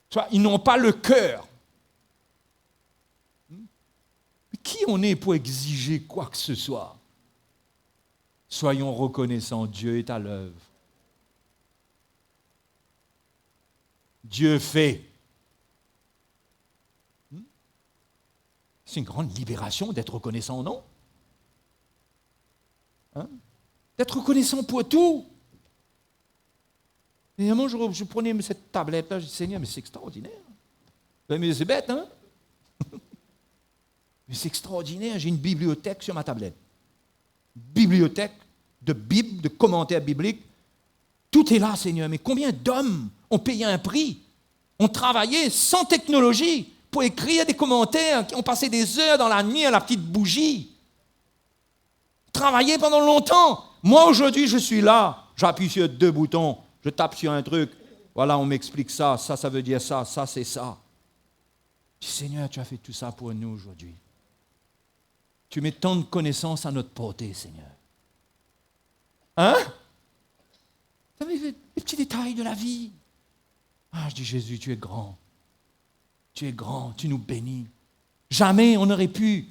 soit ils n'ont pas le cœur. Qui on est pour exiger quoi que ce soit? Soyons reconnaissants, Dieu est à l'œuvre. Dieu fait. C'est une grande libération d'être reconnaissant, non? Hein? D'être reconnaissant pour tout. Et à un moment, je prenais cette tablette-là, je dis, Seigneur, mais c'est extraordinaire. Mais c'est bête, hein? Mais c'est extraordinaire, j'ai une bibliothèque sur ma tablette. Bibliothèque de Bible, de commentaires bibliques. Tout est là, Seigneur. Mais combien d'hommes ont payé un prix, ont travaillé sans technologie pour écrire des commentaires, ont passé des heures dans la nuit à la petite bougie. Travaillé pendant longtemps. Moi, aujourd'hui, je suis là. J'appuie sur 2 boutons, je tape sur un truc. Voilà, on m'explique ça, ça veut dire ça, ça c'est ça. Je dis, Seigneur, tu as fait tout ça pour nous aujourd'hui. Tu mets tant de connaissances à notre portée, Seigneur. Hein? Vous savez, les petits détails de la vie. Ah, je dis, Jésus, tu es grand. Tu es grand, tu nous bénis. Jamais on n'aurait pu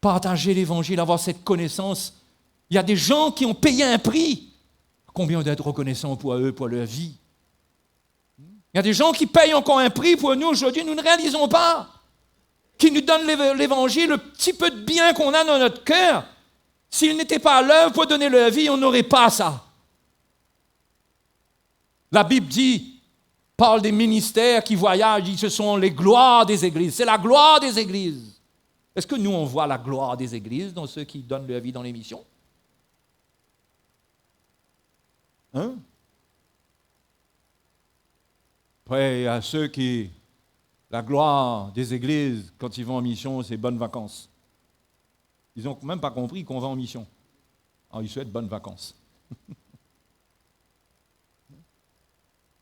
partager l'Évangile, avoir cette connaissance. Il y a des gens qui ont payé un prix. Combien d'être reconnaissants pour eux, pour leur vie? Il y a des gens qui payent encore un prix pour nous aujourd'hui, nous ne réalisons pas. Qui nous donnent l'Évangile, le petit peu de bien qu'on a dans notre cœur. S'ils n'étaient pas à l'œuvre pour donner leur vie, on n'aurait pas ça. La Bible parle des ministères qui voyagent, dit ce sont les gloires des églises. C'est la gloire des églises. Est-ce que nous, on voit la gloire des églises dans ceux qui donnent leur vie dans les missions? Hein? Après, il y a ceux qui... La gloire des églises, quand ils vont en mission, c'est bonnes vacances. Ils n'ont même pas compris qu'on va en mission. Alors, ils souhaitent bonnes vacances.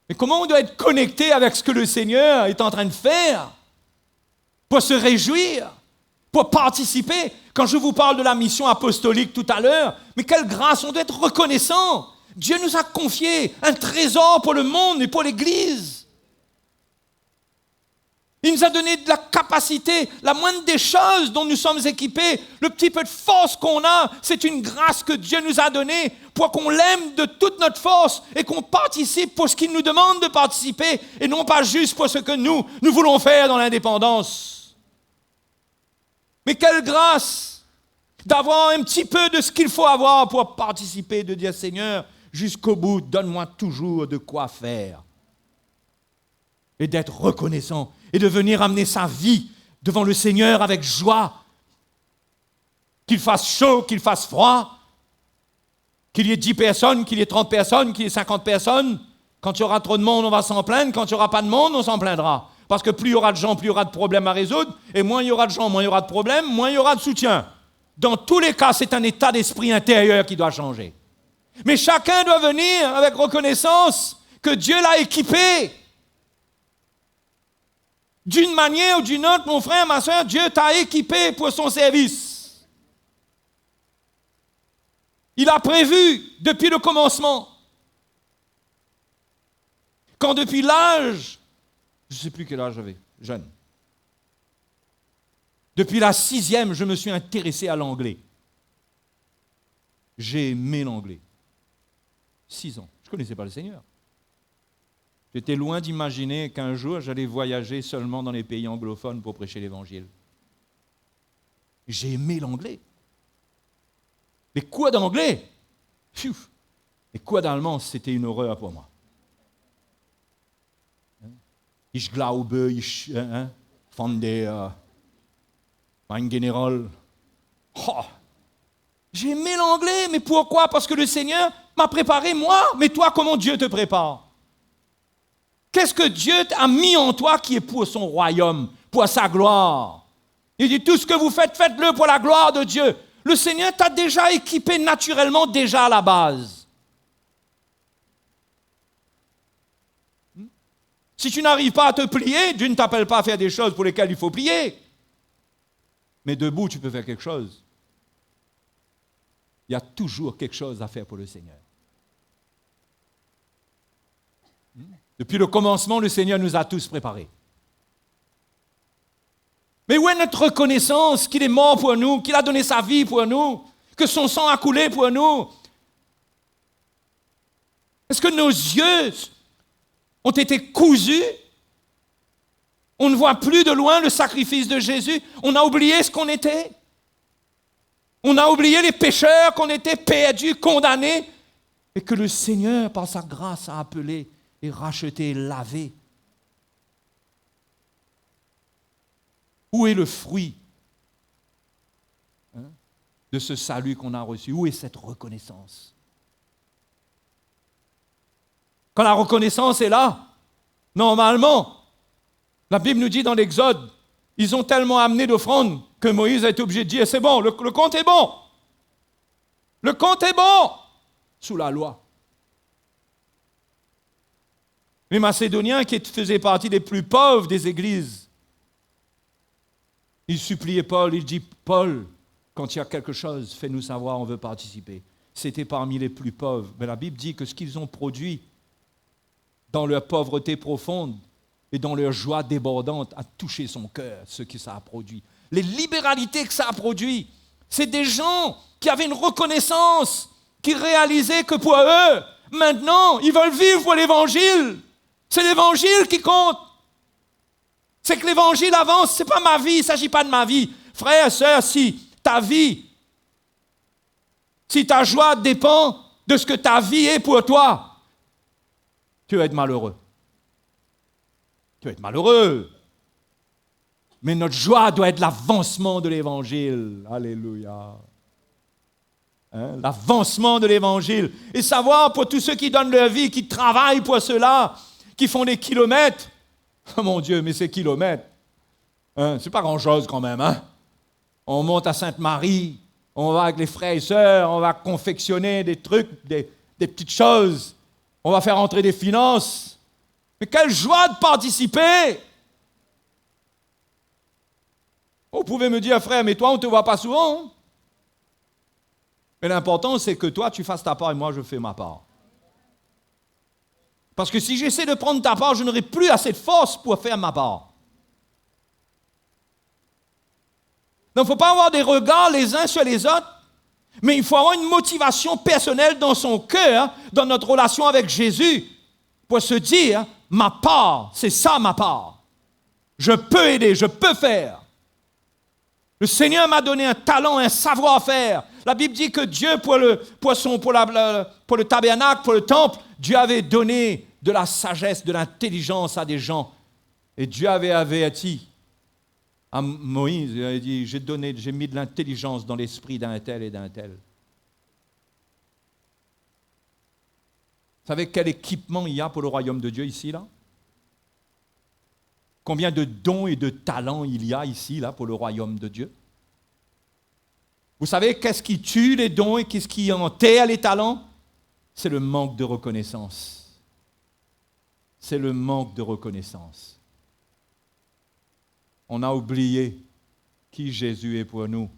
Mais comment on doit être connecté avec ce que le Seigneur est en train de faire pour se réjouir, pour participer? Quand je vous parle de la mission apostolique tout à l'heure, mais quelle grâce, on doit être reconnaissant. Dieu nous a confié un trésor pour le monde et pour l'Église. Il nous a donné de la capacité, la moindre des choses dont nous sommes équipés, le petit peu de force qu'on a, c'est une grâce que Dieu nous a donnée pour qu'on l'aime de toute notre force et qu'on participe pour ce qu'il nous demande de participer et non pas juste pour ce que nous voulons faire dans l'indépendance. Mais quelle grâce d'avoir un petit peu de ce qu'il faut avoir pour participer, de dire Seigneur, jusqu'au bout, donne-moi toujours de quoi faire. Et d'être reconnaissant et de venir amener sa vie devant le Seigneur avec joie. Qu'il fasse chaud, qu'il fasse froid, qu'il y ait 10 personnes, qu'il y ait 30 personnes, qu'il y ait 50 personnes. Quand il y aura trop de monde, on va s'en plaindre. Quand il n'y aura pas de monde, on s'en plaindra. Parce que plus il y aura de gens, plus il y aura de problèmes à résoudre. Et moins il y aura de gens, moins il y aura de problèmes, moins il y aura de soutien. Dans tous les cas, c'est un état d'esprit intérieur qui doit changer. Mais chacun doit venir avec reconnaissance que Dieu l'a équipé. D'une manière ou d'une autre, mon frère, ma soeur, Dieu t'a équipé pour son service. Il a prévu depuis le commencement. Quand depuis l'âge, je ne sais plus quel âge j'avais, jeune. Depuis la 6e, je me suis intéressé à l'anglais. J'ai aimé l'anglais. 6 ans. Je ne connaissais pas le Seigneur. J'étais loin d'imaginer qu'un jour, j'allais voyager seulement dans les pays anglophones pour prêcher l'Évangile. J'ai aimé l'anglais. Les cours d'anglais, les cours d'allemand, c'était une horreur pour moi. Ich glaube, von der mein General. Oh. J'ai aimé l'anglais, mais pourquoi? Parce que le Seigneur m'a préparé moi, mais toi, comment Dieu te prépare? Qu'est-ce que Dieu a mis en toi qui est pour son royaume, pour sa gloire? Il dit, tout ce que vous faites, faites-le pour la gloire de Dieu. Le Seigneur t'a déjà équipé naturellement, déjà à la base. Si tu n'arrives pas à te plier, Dieu ne t'appelle pas à faire des choses pour lesquelles il faut plier. Mais debout, tu peux faire quelque chose. Il y a toujours quelque chose à faire pour le Seigneur. Depuis le commencement, le Seigneur nous a tous préparés. Mais où est notre reconnaissance qu'il est mort pour nous, qu'il a donné sa vie pour nous, que son sang a coulé pour nous? Est-ce que nos yeux ont été cousus? On ne voit plus de loin le sacrifice de Jésus. On a oublié ce qu'on était. On a oublié les pécheurs qu'on était, perdus, condamnés, et que le Seigneur, par sa grâce, a appelé et racheté, lavé. Où est le fruit de ce salut qu'on a reçu? Où est cette reconnaissance? Quand la reconnaissance est là, normalement, la Bible nous dit dans l'Exode, ils ont tellement amené d'offrandes que Moïse a été obligé de dire, c'est bon, le compte est bon. Le compte est bon, sous la loi. Les Macédoniens, qui faisaient partie des plus pauvres des églises, ils suppliaient Paul, ils disent, Paul, quand il y a quelque chose, fais-nous savoir, on veut participer. C'était parmi les plus pauvres. Mais la Bible dit que ce qu'ils ont produit dans leur pauvreté profonde et dans leur joie débordante a touché son cœur, ce que ça a produit. Les libéralités que ça a produit, c'est des gens qui avaient une reconnaissance, qui réalisaient que pour eux, maintenant, ils veulent vivre pour l'Évangile. C'est l'Évangile qui compte. C'est que l'Évangile avance, ce n'est pas ma vie, il ne s'agit pas de ma vie. Frère, sœur, si ta vie, si ta joie dépend de ce que ta vie est pour toi, tu vas être malheureux. Tu vas être malheureux. Mais notre joie doit être l'avancement de l'Évangile. Alléluia. L'avancement de l'Évangile. Et savoir pour tous ceux qui donnent leur vie, qui travaillent pour cela, qui font des kilomètres. Oh mon Dieu, mais ces kilomètres, c'est pas grand-chose quand même. On monte à Sainte-Marie, on va avec les frères et sœurs, on va confectionner des trucs, des petites choses. On va faire entrer des finances. Mais quelle joie de participer! Vous pouvez me dire, frère, mais toi, on ne te voit pas souvent. Mais l'important, c'est que toi, tu fasses ta part et moi, je fais ma part. Parce que si j'essaie de prendre ta part, je n'aurai plus assez de force pour faire ma part. Donc, il ne faut pas avoir des regards les uns sur les autres, mais il faut avoir une motivation personnelle dans son cœur, dans notre relation avec Jésus, pour se dire, ma part, c'est ça ma part. Je peux aider, je peux faire. Le Seigneur m'a donné un talent, un savoir-faire. La Bible dit que Dieu, pour le tabernacle, pour le temple, Dieu avait donné de la sagesse, de l'intelligence à des gens. Et Dieu avait averti à Moïse, il a dit, j'ai mis de l'intelligence dans l'esprit d'un tel et d'un tel. Vous savez quel équipement il y a pour le royaume de Dieu ici, là? Combien de dons et de talents il y a ici, là, pour le royaume de Dieu? Vous savez qu'est-ce qui tue les dons et qu'est-ce qui enterre les talents? C'est le manque de reconnaissance. C'est le manque de reconnaissance. On a oublié qui Jésus est pour nous.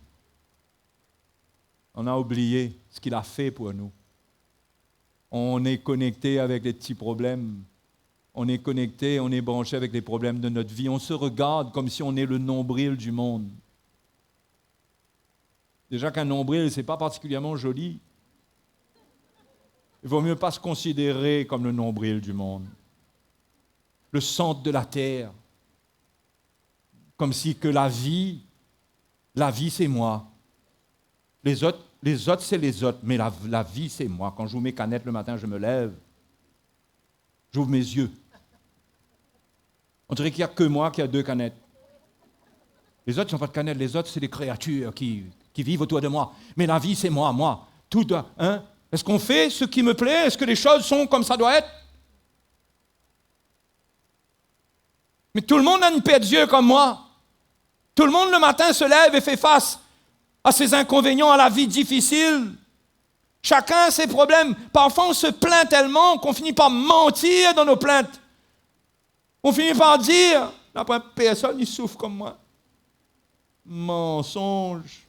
On a oublié ce qu'il a fait pour nous. On est connecté avec les petits problèmes. On est connecté, on est branché avec les problèmes de notre vie. On se regarde comme si on est le nombril du monde. Déjà qu'un nombril, ce n'est pas particulièrement joli. Il vaut mieux pas se considérer comme le nombril du monde. Le centre de la terre. Comme si que la vie c'est moi. Les autres c'est les autres, mais la vie c'est moi. Quand j'ouvre mes canettes le matin, je me lève. J'ouvre mes yeux. On dirait qu'il n'y a que moi qui a 2 canettes. Les autres, ils n'ont pas de canettes. Les autres, c'est des créatures qui vivent autour de moi. Mais la vie, c'est moi. Tout doit, hein? Est-ce qu'on fait ce qui me plaît? Est-ce que les choses sont comme ça doit être? Mais tout le monde a une paire d'yeux comme moi. Tout le monde, le matin, se lève et fait face à ses inconvénients, à la vie difficile. Chacun a ses problèmes. Parfois, on se plaint tellement qu'on finit par mentir dans nos plaintes. On finit par dire, là, personne, il souffre comme moi. Mensonge.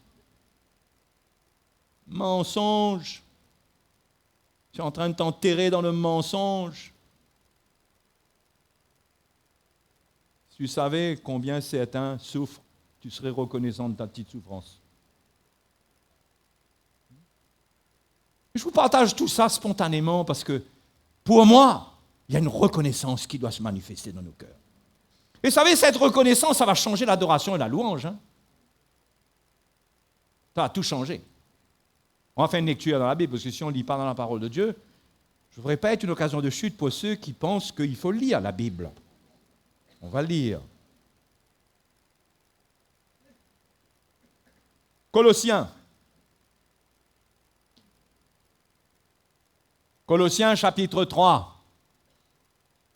Tu es en train de t'enterrer dans le mensonge. Si tu savais combien certains souffrent, tu serais reconnaissant de ta petite souffrance. Je vous partage tout ça spontanément parce que, pour moi, il y a une reconnaissance qui doit se manifester dans nos cœurs. Et vous savez, cette reconnaissance, ça va changer l'adoration et la louange. Hein? Ça va tout changer. On va faire une lecture dans la Bible, parce que si on ne lit pas dans la parole de Dieu, je ne voudrais pas être une occasion de chute pour ceux qui pensent qu'il faut lire la Bible. On va lire. Colossiens. Colossiens chapitre 3.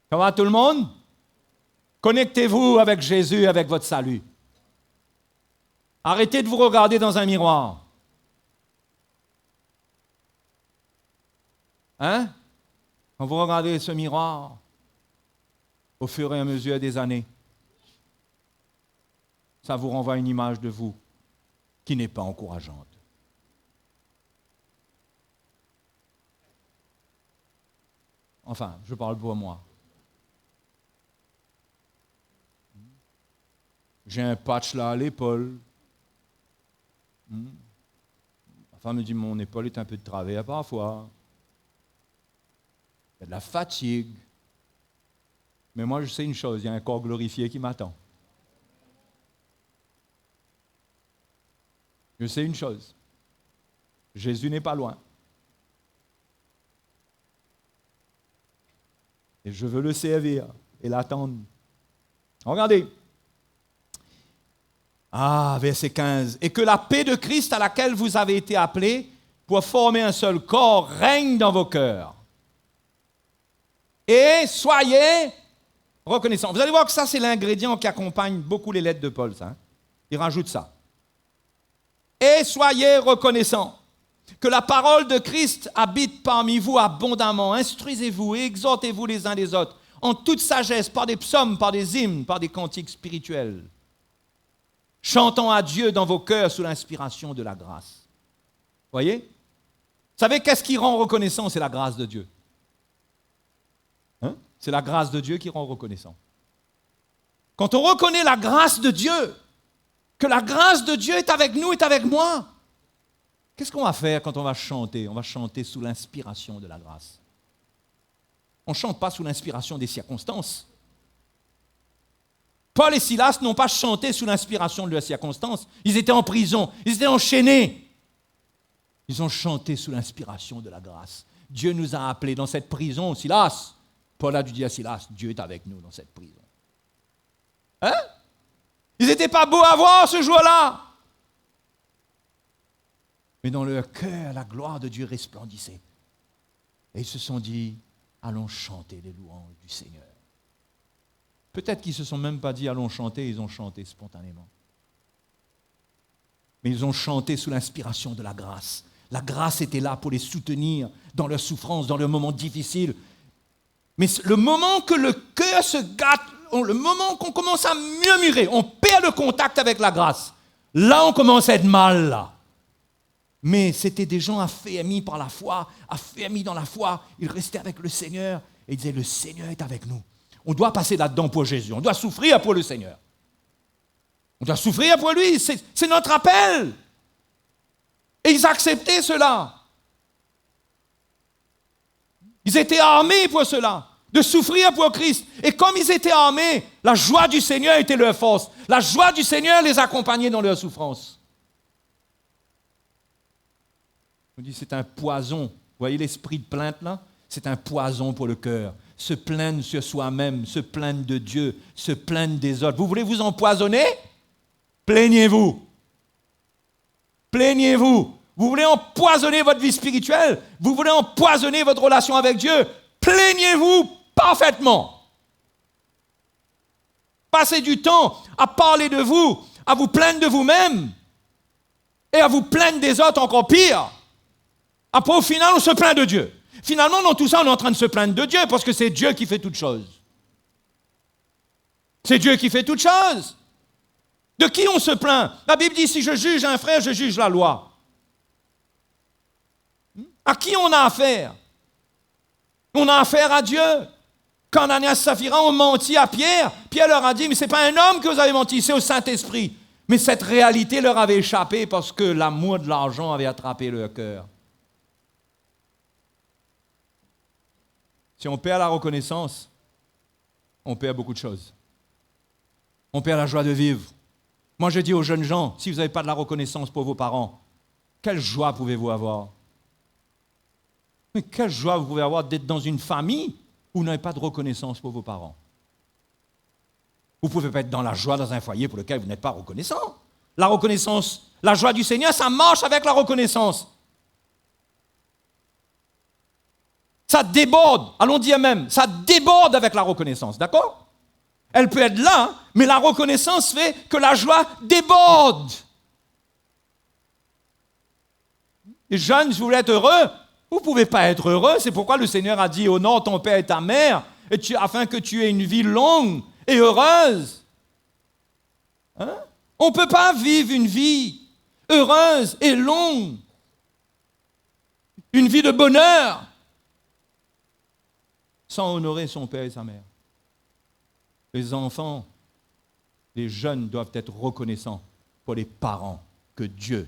Ça va tout le monde? Connectez-vous avec Jésus, avec votre salut. Arrêtez de vous regarder dans un miroir. Hein? Quand vous regardez ce miroir, au fur et à mesure des années, ça vous renvoie une image de vous qui n'est pas encourageante. Enfin, je parle pour moi. J'ai un patch là à l'épaule. Ma femme me dit, mon épaule est un peu de travers parfois. Il y a de la fatigue. Mais moi, je sais une chose, il y a un corps glorifié qui m'attend. Je sais une chose. Jésus n'est pas loin. Et je veux le servir et l'attendre. Regardez. Verset 15. Et que la paix de Christ à laquelle vous avez été appelés pour former un seul corps règne dans vos cœurs. Et soyez reconnaissants. Vous allez voir que ça, c'est l'ingrédient qui accompagne beaucoup les lettres de Paul. Ça, hein? Il rajoute ça. Et soyez reconnaissants. Que la parole de Christ habite parmi vous abondamment. Instruisez-vous et exhortez-vous les uns les autres en toute sagesse, par des psaumes, par des hymnes, par des cantiques spirituels. Chantant à Dieu dans vos cœurs sous l'inspiration de la grâce. Voyez? Vous savez qu'est-ce qui rend reconnaissant? C'est la grâce de Dieu. Hein? C'est la grâce de Dieu qui rend reconnaissant. Quand on reconnaît la grâce de Dieu, que la grâce de Dieu est avec nous, est avec moi, qu'est-ce qu'on va faire quand on va chanter? On va chanter sous l'inspiration de la grâce. On ne chante pas sous l'inspiration des circonstances. Paul et Silas n'ont pas chanté sous l'inspiration de leurs circonstances. Ils étaient en prison, ils étaient enchaînés. Ils ont chanté sous l'inspiration de la grâce. Dieu nous a appelés dans cette prison, Silas. Paul a dû dire à Silas, Dieu est avec nous dans cette prison. Hein? Ils n'étaient pas beaux à voir ce jour-là. Mais dans leur cœur, la gloire de Dieu resplendissait. Et ils se sont dit, allons chanter les louanges du Seigneur. Peut-être qu'ils ne se sont même pas dit, allons chanter, ils ont chanté spontanément. Mais ils ont chanté sous l'inspiration de la grâce. La grâce était là pour les soutenir dans leurs souffrances, dans leurs moments difficiles. Mais le moment que le cœur se gâte, le moment qu'on commence à murmurer, on perd le contact avec la grâce. Là, on commence à être mal, là. Mais c'était des gens affermis par la foi, affermis dans la foi. Ils restaient avec le Seigneur et ils disaient, le Seigneur est avec nous. On doit passer là-dedans pour Jésus. On doit souffrir pour le Seigneur. On doit souffrir pour lui. C'est notre appel. Et ils acceptaient cela. Ils étaient armés pour cela, de souffrir pour Christ. Et comme ils étaient armés, la joie du Seigneur était leur force. La joie du Seigneur les accompagnait dans leur souffrance. On dit c'est un poison. Vous voyez l'esprit de plainte là? C'est un poison pour le cœur. Se plaindre sur soi-même, se plaindre de Dieu, se plaindre des autres. Vous voulez vous empoisonner? Plaignez-vous. Plaignez-vous. Vous voulez empoisonner votre vie spirituelle? Vous voulez empoisonner votre relation avec Dieu? Plaignez-vous parfaitement. Passez du temps à parler de vous, à vous plaindre de vous-même et à vous plaindre des autres encore pire. Après, au final, on se plaint de Dieu. Finalement, dans tout ça, on est en train de se plaindre de Dieu parce que c'est Dieu qui fait toutes choses. C'est Dieu qui fait toutes choses. De qui on se plaint? La Bible dit, si je juge un frère, je juge la loi. À qui on a affaire? On a affaire à Dieu. Quand Ananias et Saphira ont menti à Pierre, Pierre leur a dit, mais ce n'est pas un homme que vous avez menti, c'est au Saint-Esprit. Mais cette réalité leur avait échappé parce que l'amour de l'argent avait attrapé leur cœur. Si on perd la reconnaissance, on perd beaucoup de choses. On perd la joie de vivre. Moi, je dis aux jeunes gens, si vous n'avez pas de la reconnaissance pour vos parents, quelle joie pouvez-vous avoir? Mais quelle joie vous pouvez avoir d'être dans une famille où vous n'avez pas de reconnaissance pour vos parents? Vous ne pouvez pas être dans la joie dans un foyer pour lequel vous n'êtes pas reconnaissant. La reconnaissance, la joie du Seigneur, ça marche avec la reconnaissance. Ça déborde, allons dire même, ça déborde avec la reconnaissance, d'accord? Elle peut être là, mais la reconnaissance fait que la joie déborde. Les jeunes, si vous voulez être heureux, vous ne pouvez pas être heureux. C'est pourquoi le Seigneur a dit, honore ton père et ta mère, afin que tu aies une vie longue et heureuse. Hein? On ne peut pas vivre une vie heureuse et longue, une vie de bonheur, sans honorer son père et sa mère. Les enfants, les jeunes doivent être reconnaissants pour les parents que Dieu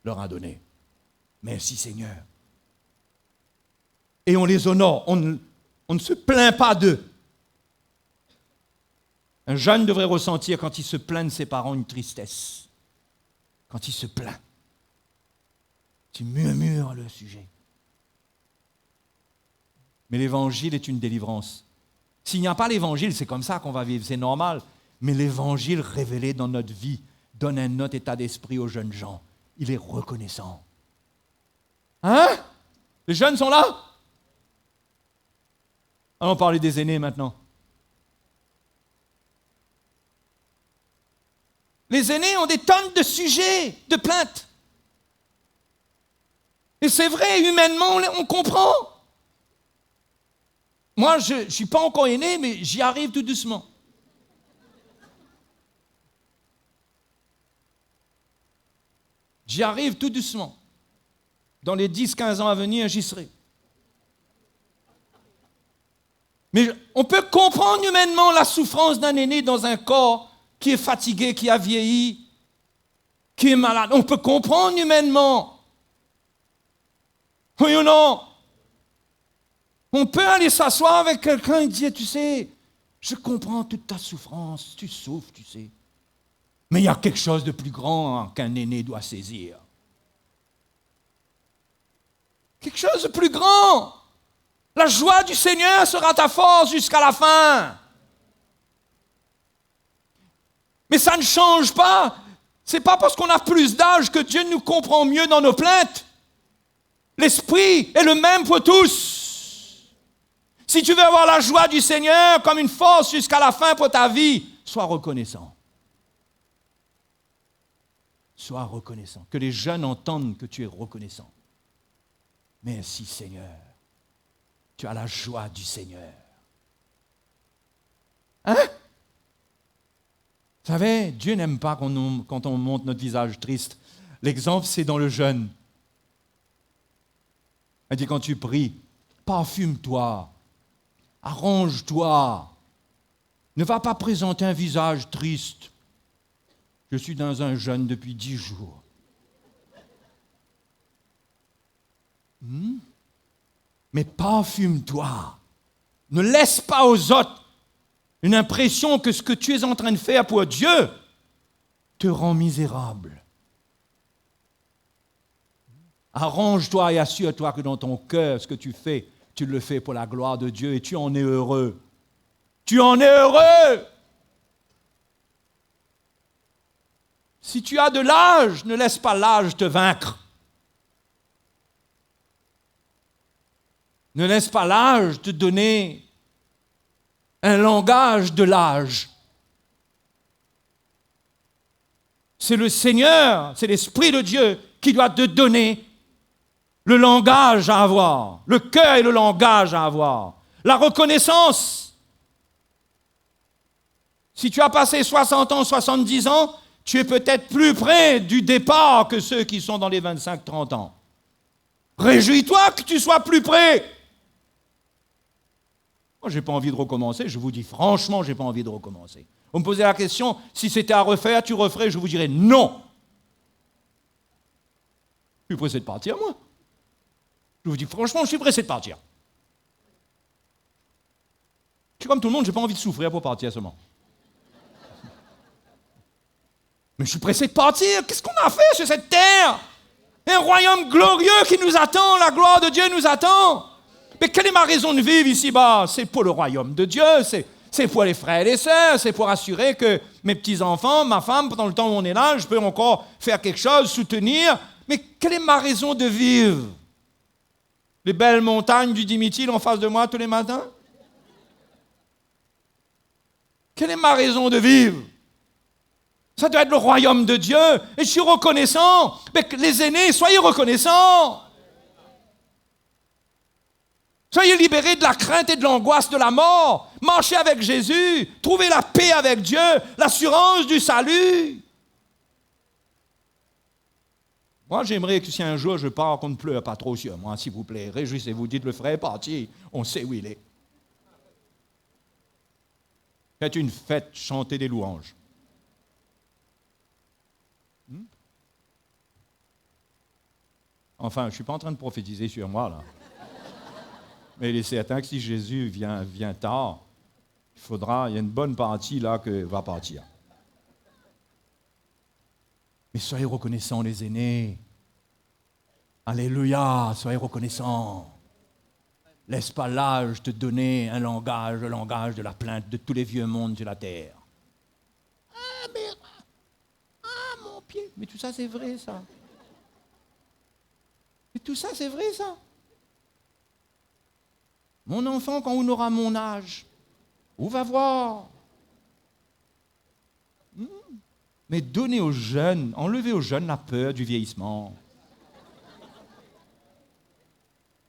leur a donnés. Merci Seigneur. Et on les honore, on ne se plaint pas d'eux. Un jeune devrait ressentir quand il se plaint de ses parents une tristesse. Quand il se plaint. Tu murmures le sujet. Mais l'évangile est une délivrance. S'il n'y a pas l'évangile, c'est comme ça qu'on va vivre, c'est normal. Mais l'évangile révélé dans notre vie donne un autre état d'esprit aux jeunes gens. Il est reconnaissant. Hein? Les jeunes sont là? Allons parler des aînés maintenant. Les aînés ont des tonnes de sujets, de plaintes. Et c'est vrai, humainement, on comprend. Moi, je ne suis pas encore aîné, mais j'y arrive tout doucement. J'y arrive tout doucement. Dans les 10-15 ans à venir, j'y serai. Mais on peut comprendre humainement la souffrance d'un aîné dans un corps qui est fatigué, qui a vieilli, qui est malade. On peut comprendre humainement. Oui ou non? On peut aller s'asseoir avec quelqu'un et dire, tu sais, je comprends toute ta souffrance, tu souffres, tu sais. Mais il y a quelque chose de plus grand qu'un aîné doit saisir. Quelque chose de plus grand. La joie du Seigneur sera ta force jusqu'à la fin. Mais ça ne change pas. C'est pas parce qu'on a plus d'âge que Dieu nous comprend mieux dans nos plaintes. L'esprit est le même pour tous. Si tu veux avoir la joie du Seigneur comme une force jusqu'à la fin pour ta vie, sois reconnaissant. Sois reconnaissant. Que les jeunes entendent que tu es reconnaissant. Merci Seigneur. Tu as la joie du Seigneur. Hein? Vous savez, Dieu n'aime pas quand on montre notre visage triste. L'exemple, c'est dans le jeûne. Il dit, quand tu pries, parfume-toi, arrange-toi. Ne va pas présenter un visage triste. Je suis dans un jeûne depuis 10 jours. Mais parfume-toi. Ne laisse pas aux autres une impression que ce que tu es en train de faire pour Dieu te rend misérable. Arrange-toi et assure-toi que dans ton cœur, ce que tu fais, tu le fais pour la gloire de Dieu et tu en es heureux. Tu en es heureux! Si tu as de l'âge, ne laisse pas l'âge te vaincre. Ne laisse pas l'âge te donner un langage de l'âge. C'est le Seigneur, c'est l'Esprit de Dieu qui doit te donner le langage à avoir, le cœur et le langage à avoir, la reconnaissance. Si tu as passé 60 ans, 70 ans, tu es peut-être plus près du départ que ceux qui sont dans les 25-30 ans. Réjouis-toi que tu sois plus près. Moi, je n'ai pas envie de recommencer, je vous dis franchement, je n'ai pas envie de recommencer. Vous me posez la question, si c'était à refaire, tu referais, je vous dirais non. Je suis pressé de partir, moi. Je vous dis franchement, je suis pressé de partir. Je suis comme tout le monde, je n'ai pas envie de souffrir pour partir seulement. Mais je suis pressé de partir. Qu'est-ce qu'on a fait sur cette terre? Un royaume glorieux qui nous attend, la gloire de Dieu nous attend. Mais quelle est ma raison de vivre ici-bas? C'est pour le royaume de Dieu, c'est pour les frères et les sœurs, c'est pour assurer que mes petits-enfants, ma femme, pendant le temps où on est là, je peux encore faire quelque chose, soutenir. Mais quelle est ma raison de vivre? Les belles montagnes du Dimitri en face de moi tous les matins? Quelle est ma raison de vivre? Ça doit être le royaume de Dieu. Et je suis reconnaissant. Mais les aînés, soyez reconnaissants. Soyez libérés de la crainte et de l'angoisse de la mort. Marchez avec Jésus. Trouvez la paix avec Dieu, l'assurance du salut. Moi, j'aimerais que si un jour je pars, qu'on ne pleure pas trop sur moi, s'il vous plaît. Réjouissez-vous, dites le frère est parti. On sait où il est. Faites une fête, chantez des louanges. Enfin, je ne suis pas en train de prophétiser sur moi, là. Mais il est certain que si Jésus vient tard, il y a une bonne partie là qui va partir. Mais soyez reconnaissants, les aînés. Alléluia, soyez reconnaissants. Laisse pas l'âge te donner un langage, le langage de la plainte de tous les vieux mondes sur la terre. Mon pied. Mais tout ça, c'est vrai, ça. Mais tout ça, c'est vrai, ça. Mon enfant, quand on aura mon âge, on va voir. Mais donnez aux jeunes, enlevez aux jeunes la peur du vieillissement.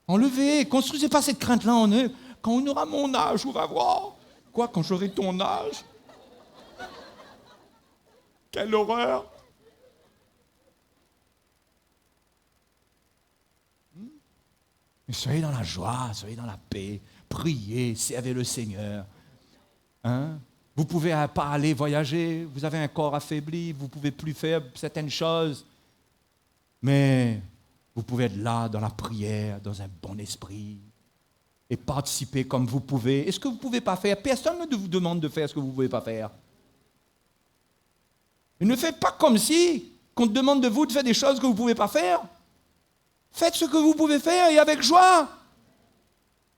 Enlevez, construisez pas cette crainte-là en eux. Quand on aura mon âge, on va voir. Quoi, quand j'aurai ton âge? Quelle horreur! Mais soyez dans la joie, soyez dans la paix, priez, servez le Seigneur. Hein? Vous ne pouvez pas aller voyager, vous avez un corps affaibli, vous ne pouvez plus faire certaines choses. Mais vous pouvez être là dans la prière, dans un bon esprit, et participer comme vous pouvez. Et ce que vous ne pouvez pas faire, personne ne vous demande de faire ce que vous ne pouvez pas faire. Et ne faites pas comme si qu'on te demande de vous de faire des choses que vous ne pouvez pas faire. Faites ce que vous pouvez faire et avec joie.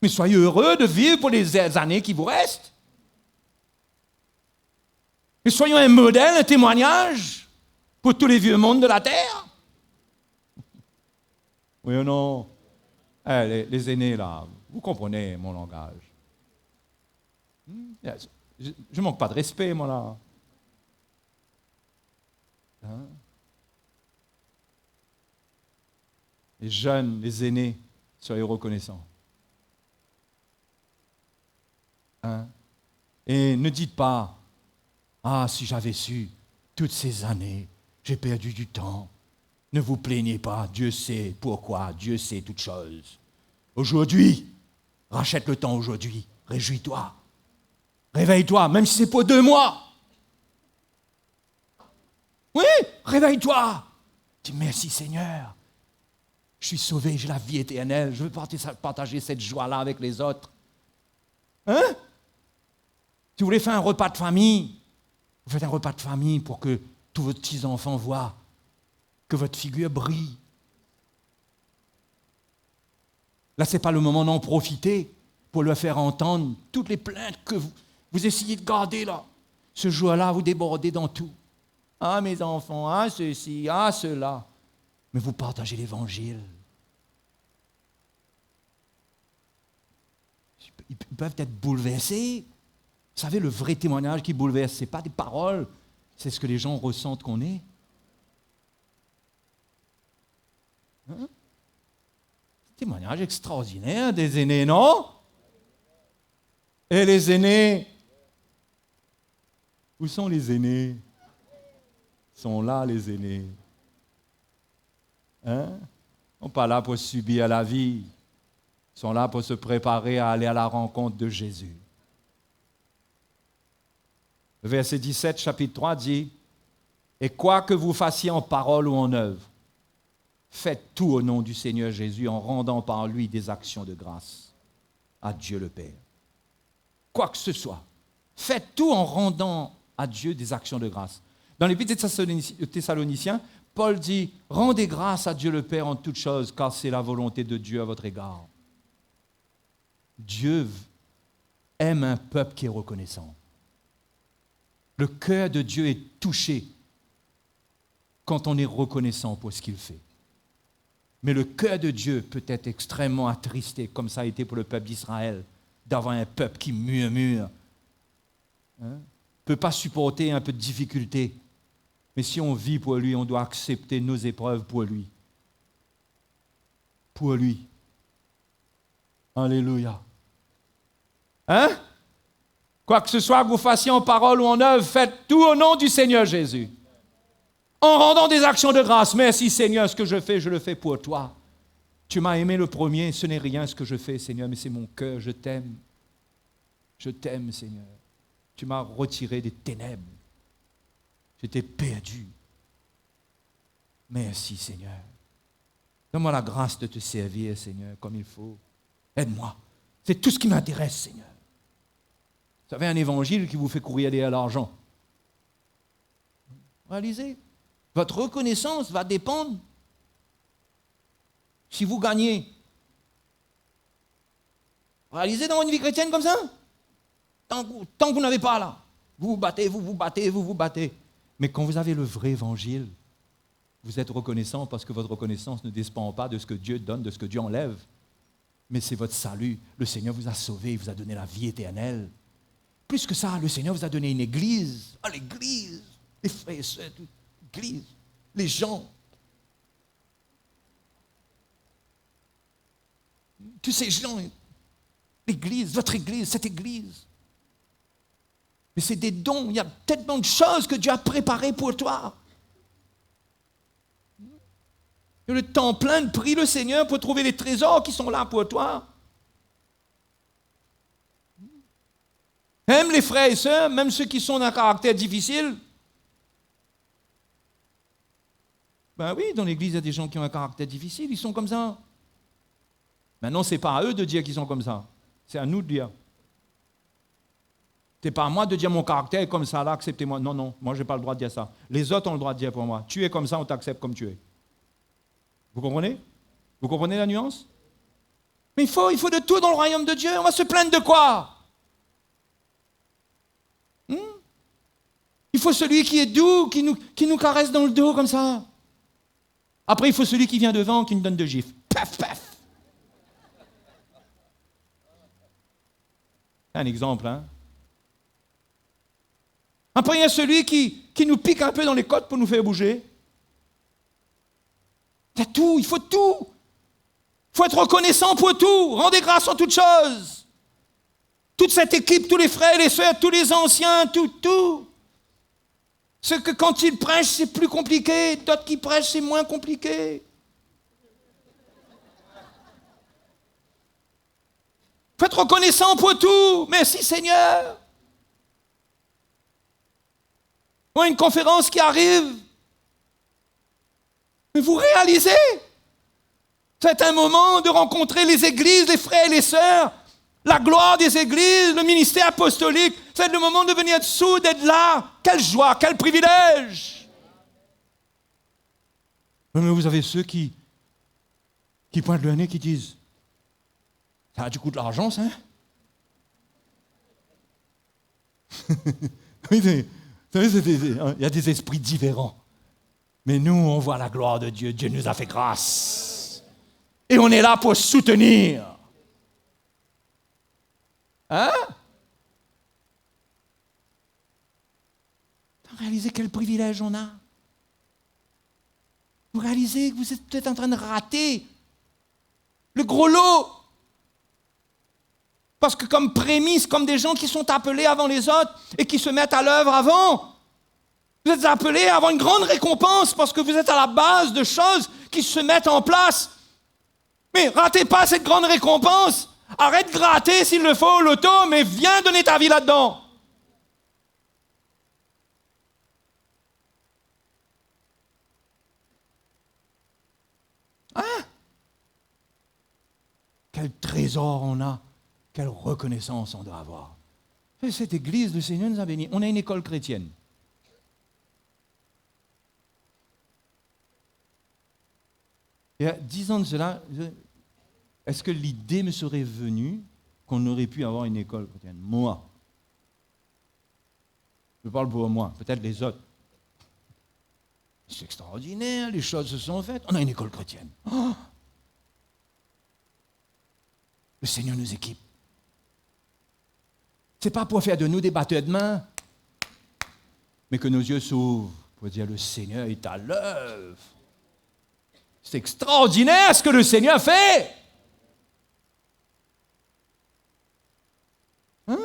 Mais soyez heureux de vivre pour les années qui vous restent. Et soyons un modèle, un témoignage pour tous les vieux mondes de la terre. Oui ou non? Les aînés, là, vous comprenez mon langage. Je ne manque pas de respect, moi, là. Hein? Les jeunes, les aînés, soyez reconnaissants. Hein? Et ne dites pas, ah, si j'avais su, toutes ces années, j'ai perdu du temps. Ne vous plaignez pas, Dieu sait pourquoi, Dieu sait toutes choses. Aujourd'hui, rachète le temps aujourd'hui, réjouis-toi. Réveille-toi, même si c'est pour 2 mois. Oui, réveille-toi. Dis merci Seigneur. Je suis sauvé, j'ai la vie éternelle. Je veux partager cette joie-là avec les autres. Hein? Si vous voulez faire un repas de famille, vous faites un repas de famille pour que tous vos petits-enfants voient que votre figure brille. Là, ce n'est pas le moment d'en profiter pour leur faire entendre toutes les plaintes que vous essayez de garder là. Ce jour-là, vous débordez dans tout. Ah, mes enfants, ah, ceci, ah, cela. Mais vous partagez l'Évangile. Ils peuvent être bouleversés. Vous savez, le vrai témoignage qui bouleverse, ce n'est pas des paroles, c'est ce que les gens ressentent qu'on est. Hein? Témoignage extraordinaire des aînés, non? Et les aînés, où sont les aînés? Ils sont là, les aînés. Hein? Ils ne sont pas là pour subir la vie. Ils sont là pour se préparer à aller à la rencontre de Jésus. Le verset 17, chapitre 3 dit, « Et quoi que vous fassiez en parole ou en œuvre, faites tout au nom du Seigneur Jésus en rendant par lui des actions de grâce à Dieu le Père. » Quoi que ce soit, faites tout en rendant à Dieu des actions de grâce. Dans l'Épître des Thessaloniciens, Paul dit, « Rendez grâce à Dieu le Père en toutes choses, car c'est la volonté de Dieu à votre égard. » Dieu aime un peuple qui est reconnaissant. Le cœur de Dieu est touché quand on est reconnaissant pour ce qu'il fait. Mais le cœur de Dieu peut être extrêmement attristé, comme ça a été pour le peuple d'Israël, d'avoir un peuple qui murmure, ne peut pas supporter un peu de difficulté. Mais si on vit pour lui, on doit accepter nos épreuves pour lui. Pour lui. Alléluia. Hein? Quoi que ce soit que vous fassiez en parole ou en œuvre, faites tout au nom du Seigneur Jésus. En rendant des actions de grâce. Merci Seigneur, ce que je fais, je le fais pour toi. Tu m'as aimé le premier, ce n'est rien ce que je fais Seigneur, mais c'est mon cœur, je t'aime. Je t'aime Seigneur. Tu m'as retiré des ténèbres. J'étais perdu. Merci Seigneur. Donne-moi la grâce de te servir Seigneur comme il faut. Aide-moi. C'est tout ce qui m'intéresse Seigneur. Vous savez, un évangile qui vous fait courir derrière l'argent. Réalisez, votre reconnaissance va dépendre si vous gagnez. Réalisez dans une vie chrétienne comme ça. Tant que vous n'avez pas là, vous vous battez, vous vous battez, vous vous battez. Mais quand vous avez le vrai évangile, vous êtes reconnaissant parce que votre reconnaissance ne dépend pas de ce que Dieu donne, de ce que Dieu enlève. Mais c'est votre salut. Le Seigneur vous a sauvé, il vous a donné la vie éternelle. Plus que ça, le Seigneur vous a donné une église. Ah, l'église, les frères et sœurs, l'église, les gens. Tous ces gens, l'église, votre église, cette église. Mais c'est des dons, il y a tellement de choses que Dieu a préparées pour toi. Et le temps plein, prie le Seigneur pour trouver les trésors qui sont là pour toi. Aime les frères et sœurs, même ceux qui sont d'un caractère difficile. Ben oui, dans l'église, il y a des gens qui ont un caractère difficile, ils sont comme ça. Maintenant, ce n'est pas à eux de dire qu'ils sont comme ça. C'est à nous de dire. Ce n'est pas à moi de dire mon caractère est comme ça, là, acceptez-moi. Non, non, moi, je n'ai pas le droit de dire ça. Les autres ont le droit de dire pour moi. Tu es comme ça, on t'accepte comme tu es. Vous comprenez? Vous comprenez la nuance? Mais il faut de tout dans le royaume de Dieu. On va se plaindre de quoi? Il faut celui qui est doux, qui nous caresse dans le dos comme ça. Après, il faut celui qui vient devant, qui nous donne 2 gifles. Paf, paf. C'est un exemple, hein. Après, il y a celui qui nous pique un peu dans les côtes pour nous faire bouger. Il y a tout, il faut tout. Il faut être reconnaissant pour tout. Rendez grâce en toutes choses. Toute cette équipe, tous les frères et les sœurs, tous les anciens, tout. Ce que quand ils prêchent, c'est plus compliqué. D'autres qui prêchent, c'est moins compliqué. Il faut être reconnaissant pour tout. Merci Seigneur. Moi, une conférence qui arrive. Mais vous réalisez, c'est un moment de rencontrer les églises, les frères et les sœurs, la gloire des églises, le ministère apostolique. C'est le moment de venir dessous, d'être là. Quelle joie, quel privilège. Mais vous avez ceux qui pointent le nez, qui disent, ça a du coup de l'argent, ça, hein? Oui, mais, vous savez, il y a des esprits différents. Mais nous, on voit la gloire de Dieu. Dieu nous a fait grâce. Et on est là pour soutenir. Hein? Vous réalisez quel privilège on a? Vous réalisez que vous êtes peut-être en train de rater le gros lot. Parce que comme prémisse, comme des gens qui sont appelés avant les autres et qui se mettent à l'œuvre avant, vous êtes appelés à avoir une grande récompense parce que vous êtes à la base de choses qui se mettent en place. Mais ratez pas cette grande récompense. Arrête de gratter s'il le faut l'auto, mais viens donner ta vie là-dedans. Hein? Quel trésor on a, quelle reconnaissance on doit avoir. Et cette église, le Seigneur nous a bénis. On a une école chrétienne. Il y a 10 ans de cela, est-ce que l'idée me serait venue qu'on aurait pu avoir une école chrétienne? Moi. Je parle pour moi, peut-être les autres. C'est extraordinaire, les choses se sont faites. On a une école chrétienne. Oh! Le Seigneur nous équipe. Ce n'est pas pour faire de nous des batteurs de main, mais que nos yeux s'ouvrent pour dire le Seigneur est à l'œuvre. C'est extraordinaire ce que le Seigneur fait. Hein?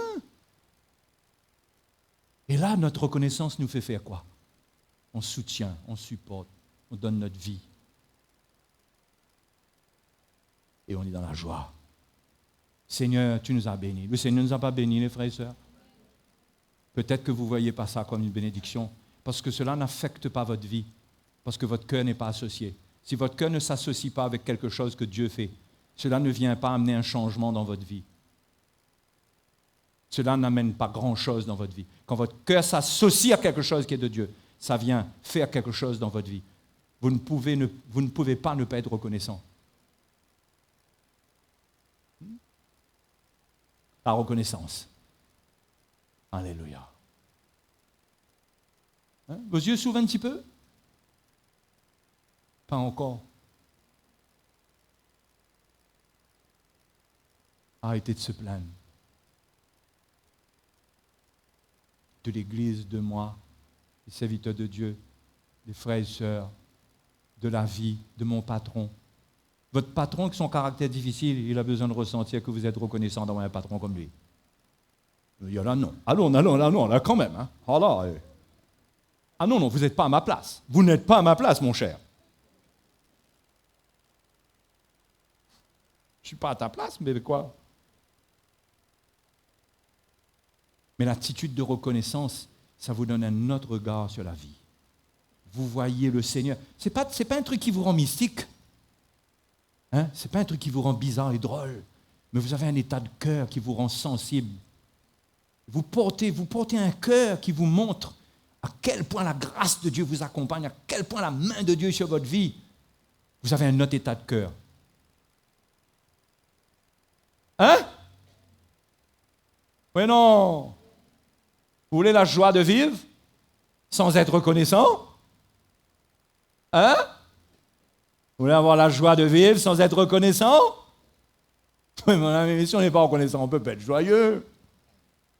Et là, notre reconnaissance nous fait faire quoi? On soutient, on supporte, on donne notre vie. Et on est dans la joie. Seigneur, tu nous as bénis. Le Seigneur ne nous a pas bénis, les frères et sœurs. Peut-être que vous ne voyez pas ça comme une bénédiction, parce que cela n'affecte pas votre vie, parce que votre cœur n'est pas associé. Si votre cœur ne s'associe pas avec quelque chose que Dieu fait, cela ne vient pas amener un changement dans votre vie. Cela n'amène pas grand-chose dans votre vie. Quand votre cœur s'associe à quelque chose qui est de Dieu, ça vient faire quelque chose dans votre vie. Vous ne pouvez pas ne pas être reconnaissant. La reconnaissance. Alléluia. Hein? Vos yeux s'ouvrent un petit peu? Pas encore. Arrêtez de se plaindre. De l'Église, de moi, des serviteurs de Dieu, des frères et sœurs, de la vie, de mon patron. Votre patron, qui son caractère difficile, il a besoin de ressentir que vous êtes reconnaissant d'avoir un patron comme lui. Il y en a non. Allons, là quand même. Hein. Ah non, vous n'êtes pas à ma place. Vous n'êtes pas à ma place, mon cher. Je ne suis pas à ta place, mais quoi? Mais l'attitude de reconnaissance, ça vous donne un autre regard sur la vie. Vous voyez le Seigneur. Ce n'est pas un truc qui vous rend mystique. Hein? Ce n'est pas un truc qui vous rend bizarre et drôle. Mais vous avez un état de cœur qui vous rend sensible. Vous portez un cœur qui vous montre à quel point la grâce de Dieu vous accompagne, à quel point la main de Dieu est sur votre vie. Vous avez un autre état de cœur. Hein? Oui, non. Vous voulez la joie de vivre? sans être reconnaissant? Hein? Vous voulez avoir la joie de vivre sans être reconnaissant? Oui, mon ami, mais si on n'est pas reconnaissant, on peut pas être joyeux.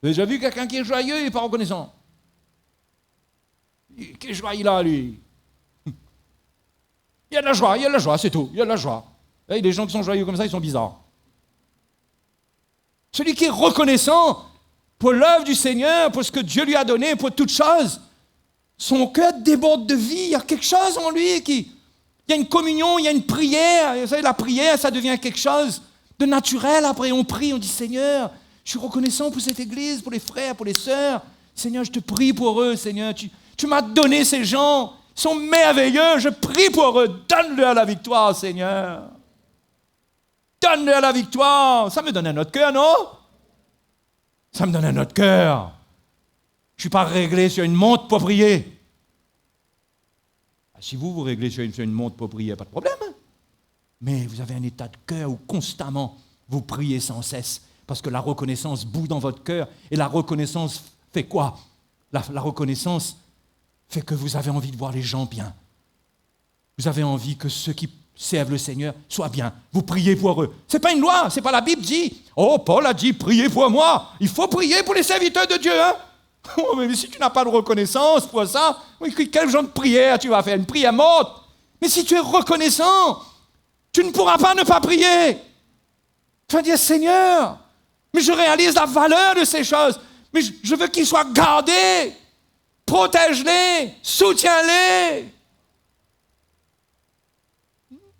Vous avez déjà vu quelqu'un qui est joyeux et n'est pas reconnaissant? Quelle joie il a, lui? Il y a de la joie, c'est tout. Il y a de la joie. Et les gens qui sont joyeux comme ça, ils sont bizarres. Celui qui est reconnaissant pour l'œuvre du Seigneur, pour ce que Dieu lui a donné, pour toutes choses, son cœur déborde de vie. Il y a quelque chose en lui qui... Il y a une communion, il y a une prière. Vous savez, la prière, ça devient quelque chose de naturel. Après, on prie, on dit, Seigneur, je suis reconnaissant pour cette église, pour les frères, pour les sœurs. Seigneur, je te prie pour eux, Seigneur. Tu m'as donné ces gens. Ils sont merveilleux. Je prie pour eux. Donne-leur la victoire, Seigneur. Donne-leur la victoire. Ça me donne un autre cœur, non? Ça me donne un autre cœur. Je ne suis pas réglé sur une montre pour prier. Si vous réglez sur une montre pour prier, pas de problème. Mais vous avez un état de cœur où constamment vous priez sans cesse. Parce que la reconnaissance bout dans votre cœur. Et la reconnaissance fait quoi? La reconnaissance fait que vous avez envie de voir les gens bien. Vous avez envie que ceux qui servent le Seigneur soient bien. Vous priez pour eux. Ce n'est pas une loi, ce n'est pas la Bible dit. Oh, Paul a dit, priez pour moi. Il faut prier pour les serviteurs de Dieu. Hein? Oh, mais si tu n'as pas de reconnaissance pour ça, quel genre de prière tu vas faire? Une prière morte. Mais si tu es reconnaissant, tu ne pourras pas ne pas prier. Tu vas dire, Seigneur, mais je réalise la valeur de ces choses. Mais je veux qu'ils soient gardés. Protège-les, soutiens-les.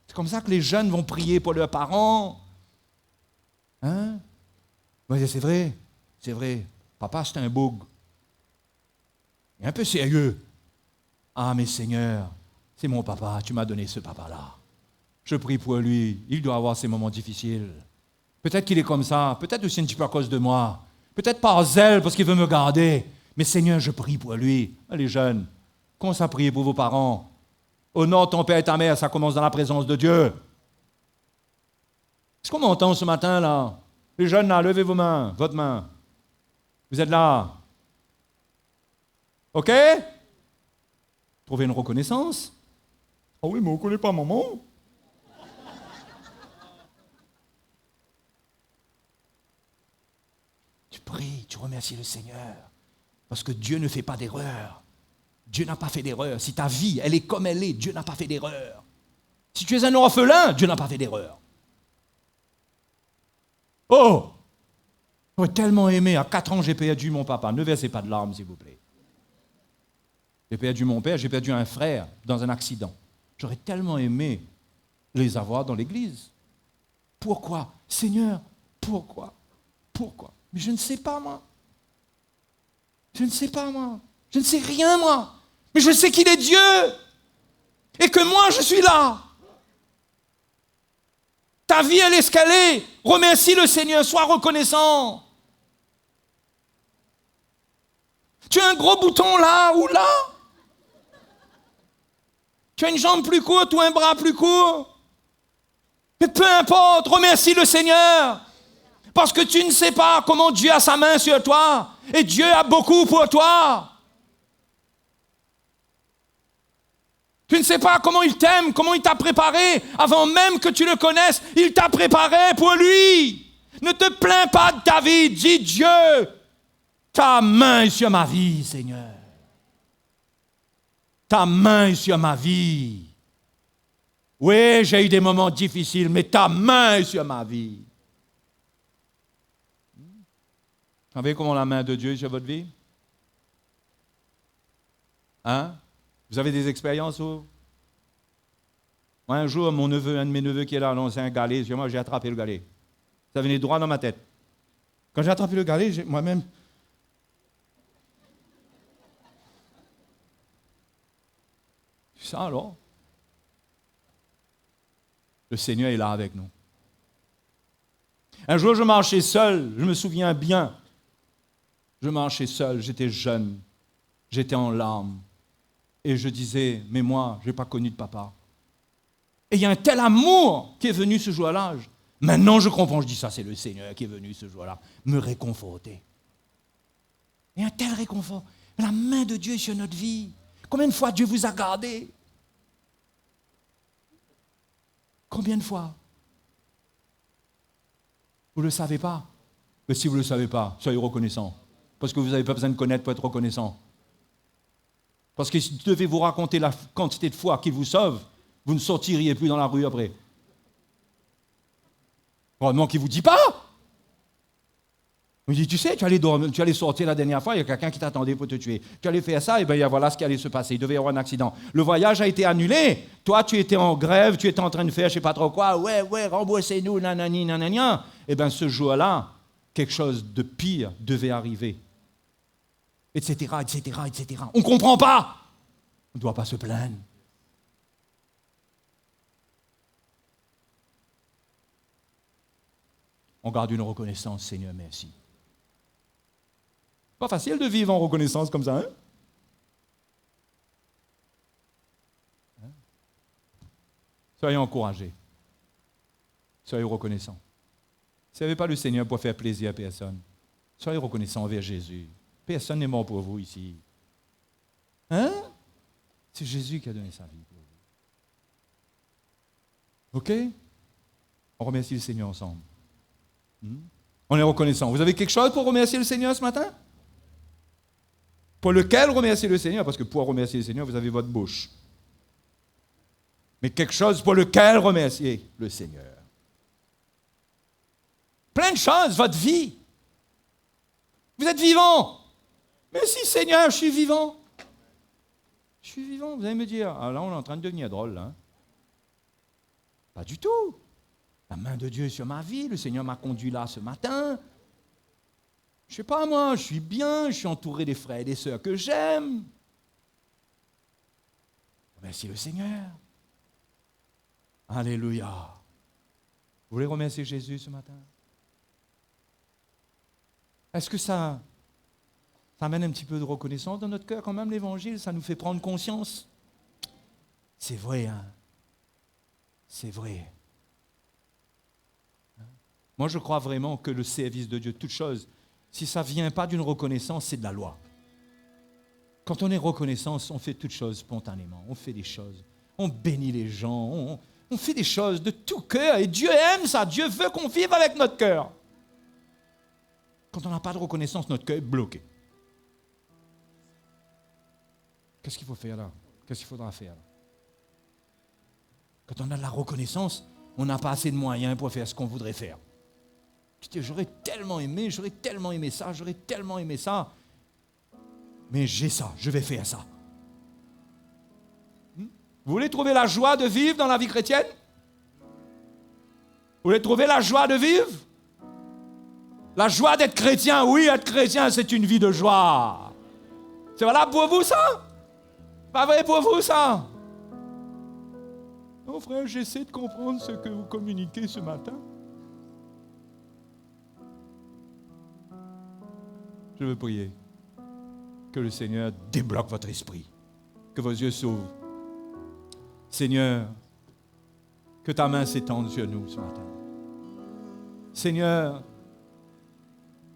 C'est comme ça que les jeunes vont prier pour leurs parents. Hein? Moi, c'est vrai, c'est vrai. Papa, c'est un boug. Il est un peu sérieux. Ah, mais Seigneur, c'est mon papa, tu m'as donné ce papa-là. Je prie pour lui, il doit avoir ses moments difficiles. Peut-être qu'il est comme ça, peut-être aussi un petit peu à cause de moi. Peut-être par zèle, parce qu'il veut me garder. Mais Seigneur, je prie pour lui. Les jeunes, commencez à prier pour vos parents. Honore ton père et ta mère, ça commence dans la présence de Dieu. Est-ce qu'on m'entend ce matin, là? Les jeunes, là, levez vos mains, votre main. Vous êtes là. OK? Trouvez une reconnaissance. Ah oui, mais on ne connaît pas maman. Tu pries, tu remercies le Seigneur. Parce que Dieu ne fait pas d'erreur. Dieu n'a pas fait d'erreur. Si ta vie, elle est comme elle est, Dieu n'a pas fait d'erreur. Si tu es un orphelin, Dieu n'a pas fait d'erreur. Oh! J'aurais tellement aimé, à 4 ans, j'ai perdu mon papa. Ne versez pas de larmes, s'il vous plaît. J'ai perdu mon père, j'ai perdu un frère dans un accident. J'aurais tellement aimé les avoir dans l'église. Pourquoi? Seigneur, pourquoi? Pourquoi? Mais je ne sais pas, moi. Je ne sais pas, moi. Je ne sais rien, moi. Mais je sais qu'il est Dieu. Et que moi, je suis là. Ta vie, elle est ce qu'elle est. Remercie le Seigneur. Sois reconnaissant. Tu as un gros bouton là ou là. Tu as une jambe plus courte ou un bras plus court. Mais peu importe, remercie le Seigneur. Parce que tu ne sais pas comment Dieu a sa main sur toi. Et Dieu a beaucoup pour toi. Tu ne sais pas comment il t'aime, comment il t'a préparé. Avant même que tu le connaisses, il t'a préparé pour lui. Ne te plains pas de ta vie. Dis Dieu, ta main est sur ma vie, Seigneur. Ta main est sur ma vie. Oui, j'ai eu des moments difficiles, mais ta main est sur ma vie. Vous savez comment la main de Dieu est sur votre vie? Hein? Vous avez des expériences où? Moi, un jour, un de mes neveux qui est là, c'est un galet. Moi, j'ai attrapé le galet. Ça venait droit dans ma tête. Quand j'ai attrapé le galet, moi-même... Ça alors? Le Seigneur est là avec nous. Un jour, je marchais seul, je me souviens bien. Je marchais seul, j'étais jeune, j'étais en larmes. Et je disais, mais moi, je n'ai pas connu de papa. Et il y a un tel amour qui est venu ce jour-là. Maintenant, je comprends, je dis ça, c'est le Seigneur qui est venu ce jour-là, me réconforter. Et un tel réconfort. La main de Dieu est sur notre vie. Combien de fois Dieu vous a gardé? Combien de fois? Vous ne le savez pas. Mais si vous ne le savez pas, soyez reconnaissant. Parce que vous n'avez pas besoin de connaître pour être reconnaissant. Parce que si je devais vous raconter la quantité de fois qu'il vous sauve, vous ne sortiriez plus dans la rue après. Probablement qu'il ne vous dit pas. Il dit, tu sais, tu allais sortir la dernière fois, il y a quelqu'un qui t'attendait pour te tuer. Tu allais faire ça, et bien voilà ce qui allait se passer. Il devait y avoir un accident. Le voyage a été annulé. Toi, tu étais en grève, tu étais en train de faire je ne sais pas trop quoi. Ouais, remboursez-nous, nanani, nanania. Et bien ce jour-là, quelque chose de pire devait arriver. Etc., etc., etc. On ne comprend pas. On ne doit pas se plaindre. On garde une reconnaissance, Seigneur, merci. Pas facile de vivre en reconnaissance comme ça, hein? Soyez encouragés. Soyez reconnaissants. Si vous n'avez pas le Seigneur pour faire plaisir à personne, soyez reconnaissants envers Jésus. Personne n'est mort pour vous ici. Hein? C'est Jésus qui a donné sa vie pour vous. OK? On remercie le Seigneur ensemble. On est reconnaissant. Vous avez quelque chose pour remercier le Seigneur ce matin? Pour lequel remercier le Seigneur? Parce que pour remercier le Seigneur, vous avez votre bouche. Mais quelque chose pour lequel remercier le Seigneur. Plein de choses, votre vie. Vous êtes vivant. Mais si, Seigneur, je suis vivant. Je suis vivant, vous allez me dire. Ah, là, on est en train de devenir drôle. Là. Pas du tout. La main de Dieu est sur ma vie. Le Seigneur m'a conduit là ce matin. Je ne sais pas, moi, je suis bien. Je suis entouré des frères et des sœurs que j'aime. Remerciez le Seigneur. Alléluia. Vous voulez remercier Jésus ce matin? Est-ce que ça amène un petit peu de reconnaissance dans notre cœur quand même, l'Évangile? Ça nous fait prendre conscience? C'est vrai, hein? C'est vrai. Moi, je crois vraiment que le service de Dieu, toute chose, si ça ne vient pas d'une reconnaissance, c'est de la loi. Quand on est reconnaissant, on fait toutes choses spontanément. On fait des choses. On bénit les gens. On fait des choses de tout cœur. Et Dieu aime ça. Dieu veut qu'on vive avec notre cœur. Quand on n'a pas de reconnaissance, notre cœur est bloqué. Qu'est-ce qu'il faut faire là? Qu'est-ce qu'il faudra faire là? Quand on a de la reconnaissance, on n'a pas assez de moyens pour faire ce qu'on voudrait faire. J'aurais tellement aimé ça, j'aurais tellement aimé ça. Mais j'ai ça, je vais faire ça. Vous voulez trouver la joie de vivre dans la vie chrétienne? Vous voulez trouver la joie de vivre? La joie d'être chrétien, oui, être chrétien, c'est une vie de joie. C'est valable pour vous, ça? Pas vrai pour vous, ça? Non, frère, j'essaie de comprendre ce que vous communiquez ce matin. Je veux prier que le Seigneur débloque votre esprit, que vos yeux s'ouvrent. Seigneur, que ta main s'étende sur nous ce matin. Seigneur,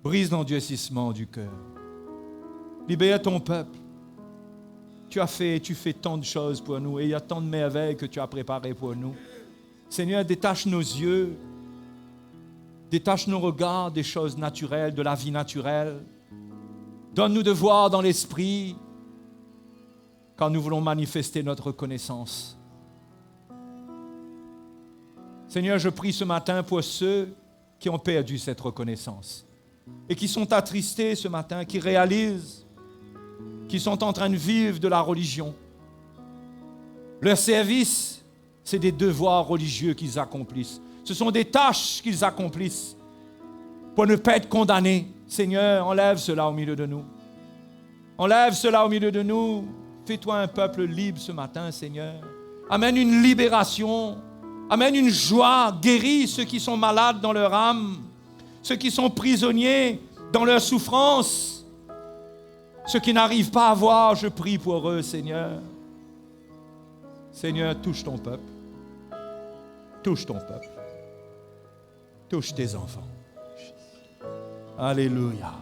brise l'endurcissement du cœur. Libère ton peuple. Tu fais tant de choses pour nous et il y a tant de merveilles que tu as préparées pour nous. Seigneur, détache nos yeux, détache nos regards des choses naturelles, de la vie naturelle. Donne-nous de voir dans l'esprit quand nous voulons manifester notre reconnaissance. Seigneur, je prie ce matin pour ceux qui ont perdu cette reconnaissance et qui sont attristés ce matin, qui réalisent qu'ils sont en train de vivre de la religion. Leur service, c'est des devoirs religieux qu'ils accomplissent. Ce sont des tâches qu'ils accomplissent pour ne pas être condamnés. Seigneur, enlève cela au milieu de nous. Enlève cela au milieu de nous. Fais-toi un peuple libre ce matin, Seigneur. Amène une libération. Amène une joie. Guéris ceux qui sont malades dans leur âme. Ceux qui sont prisonniers dans leur souffrance. Ceux qui n'arrivent pas à voir, je prie pour eux, Seigneur. Seigneur, touche ton peuple. Touche ton peuple. Touche tes enfants. Alléluia.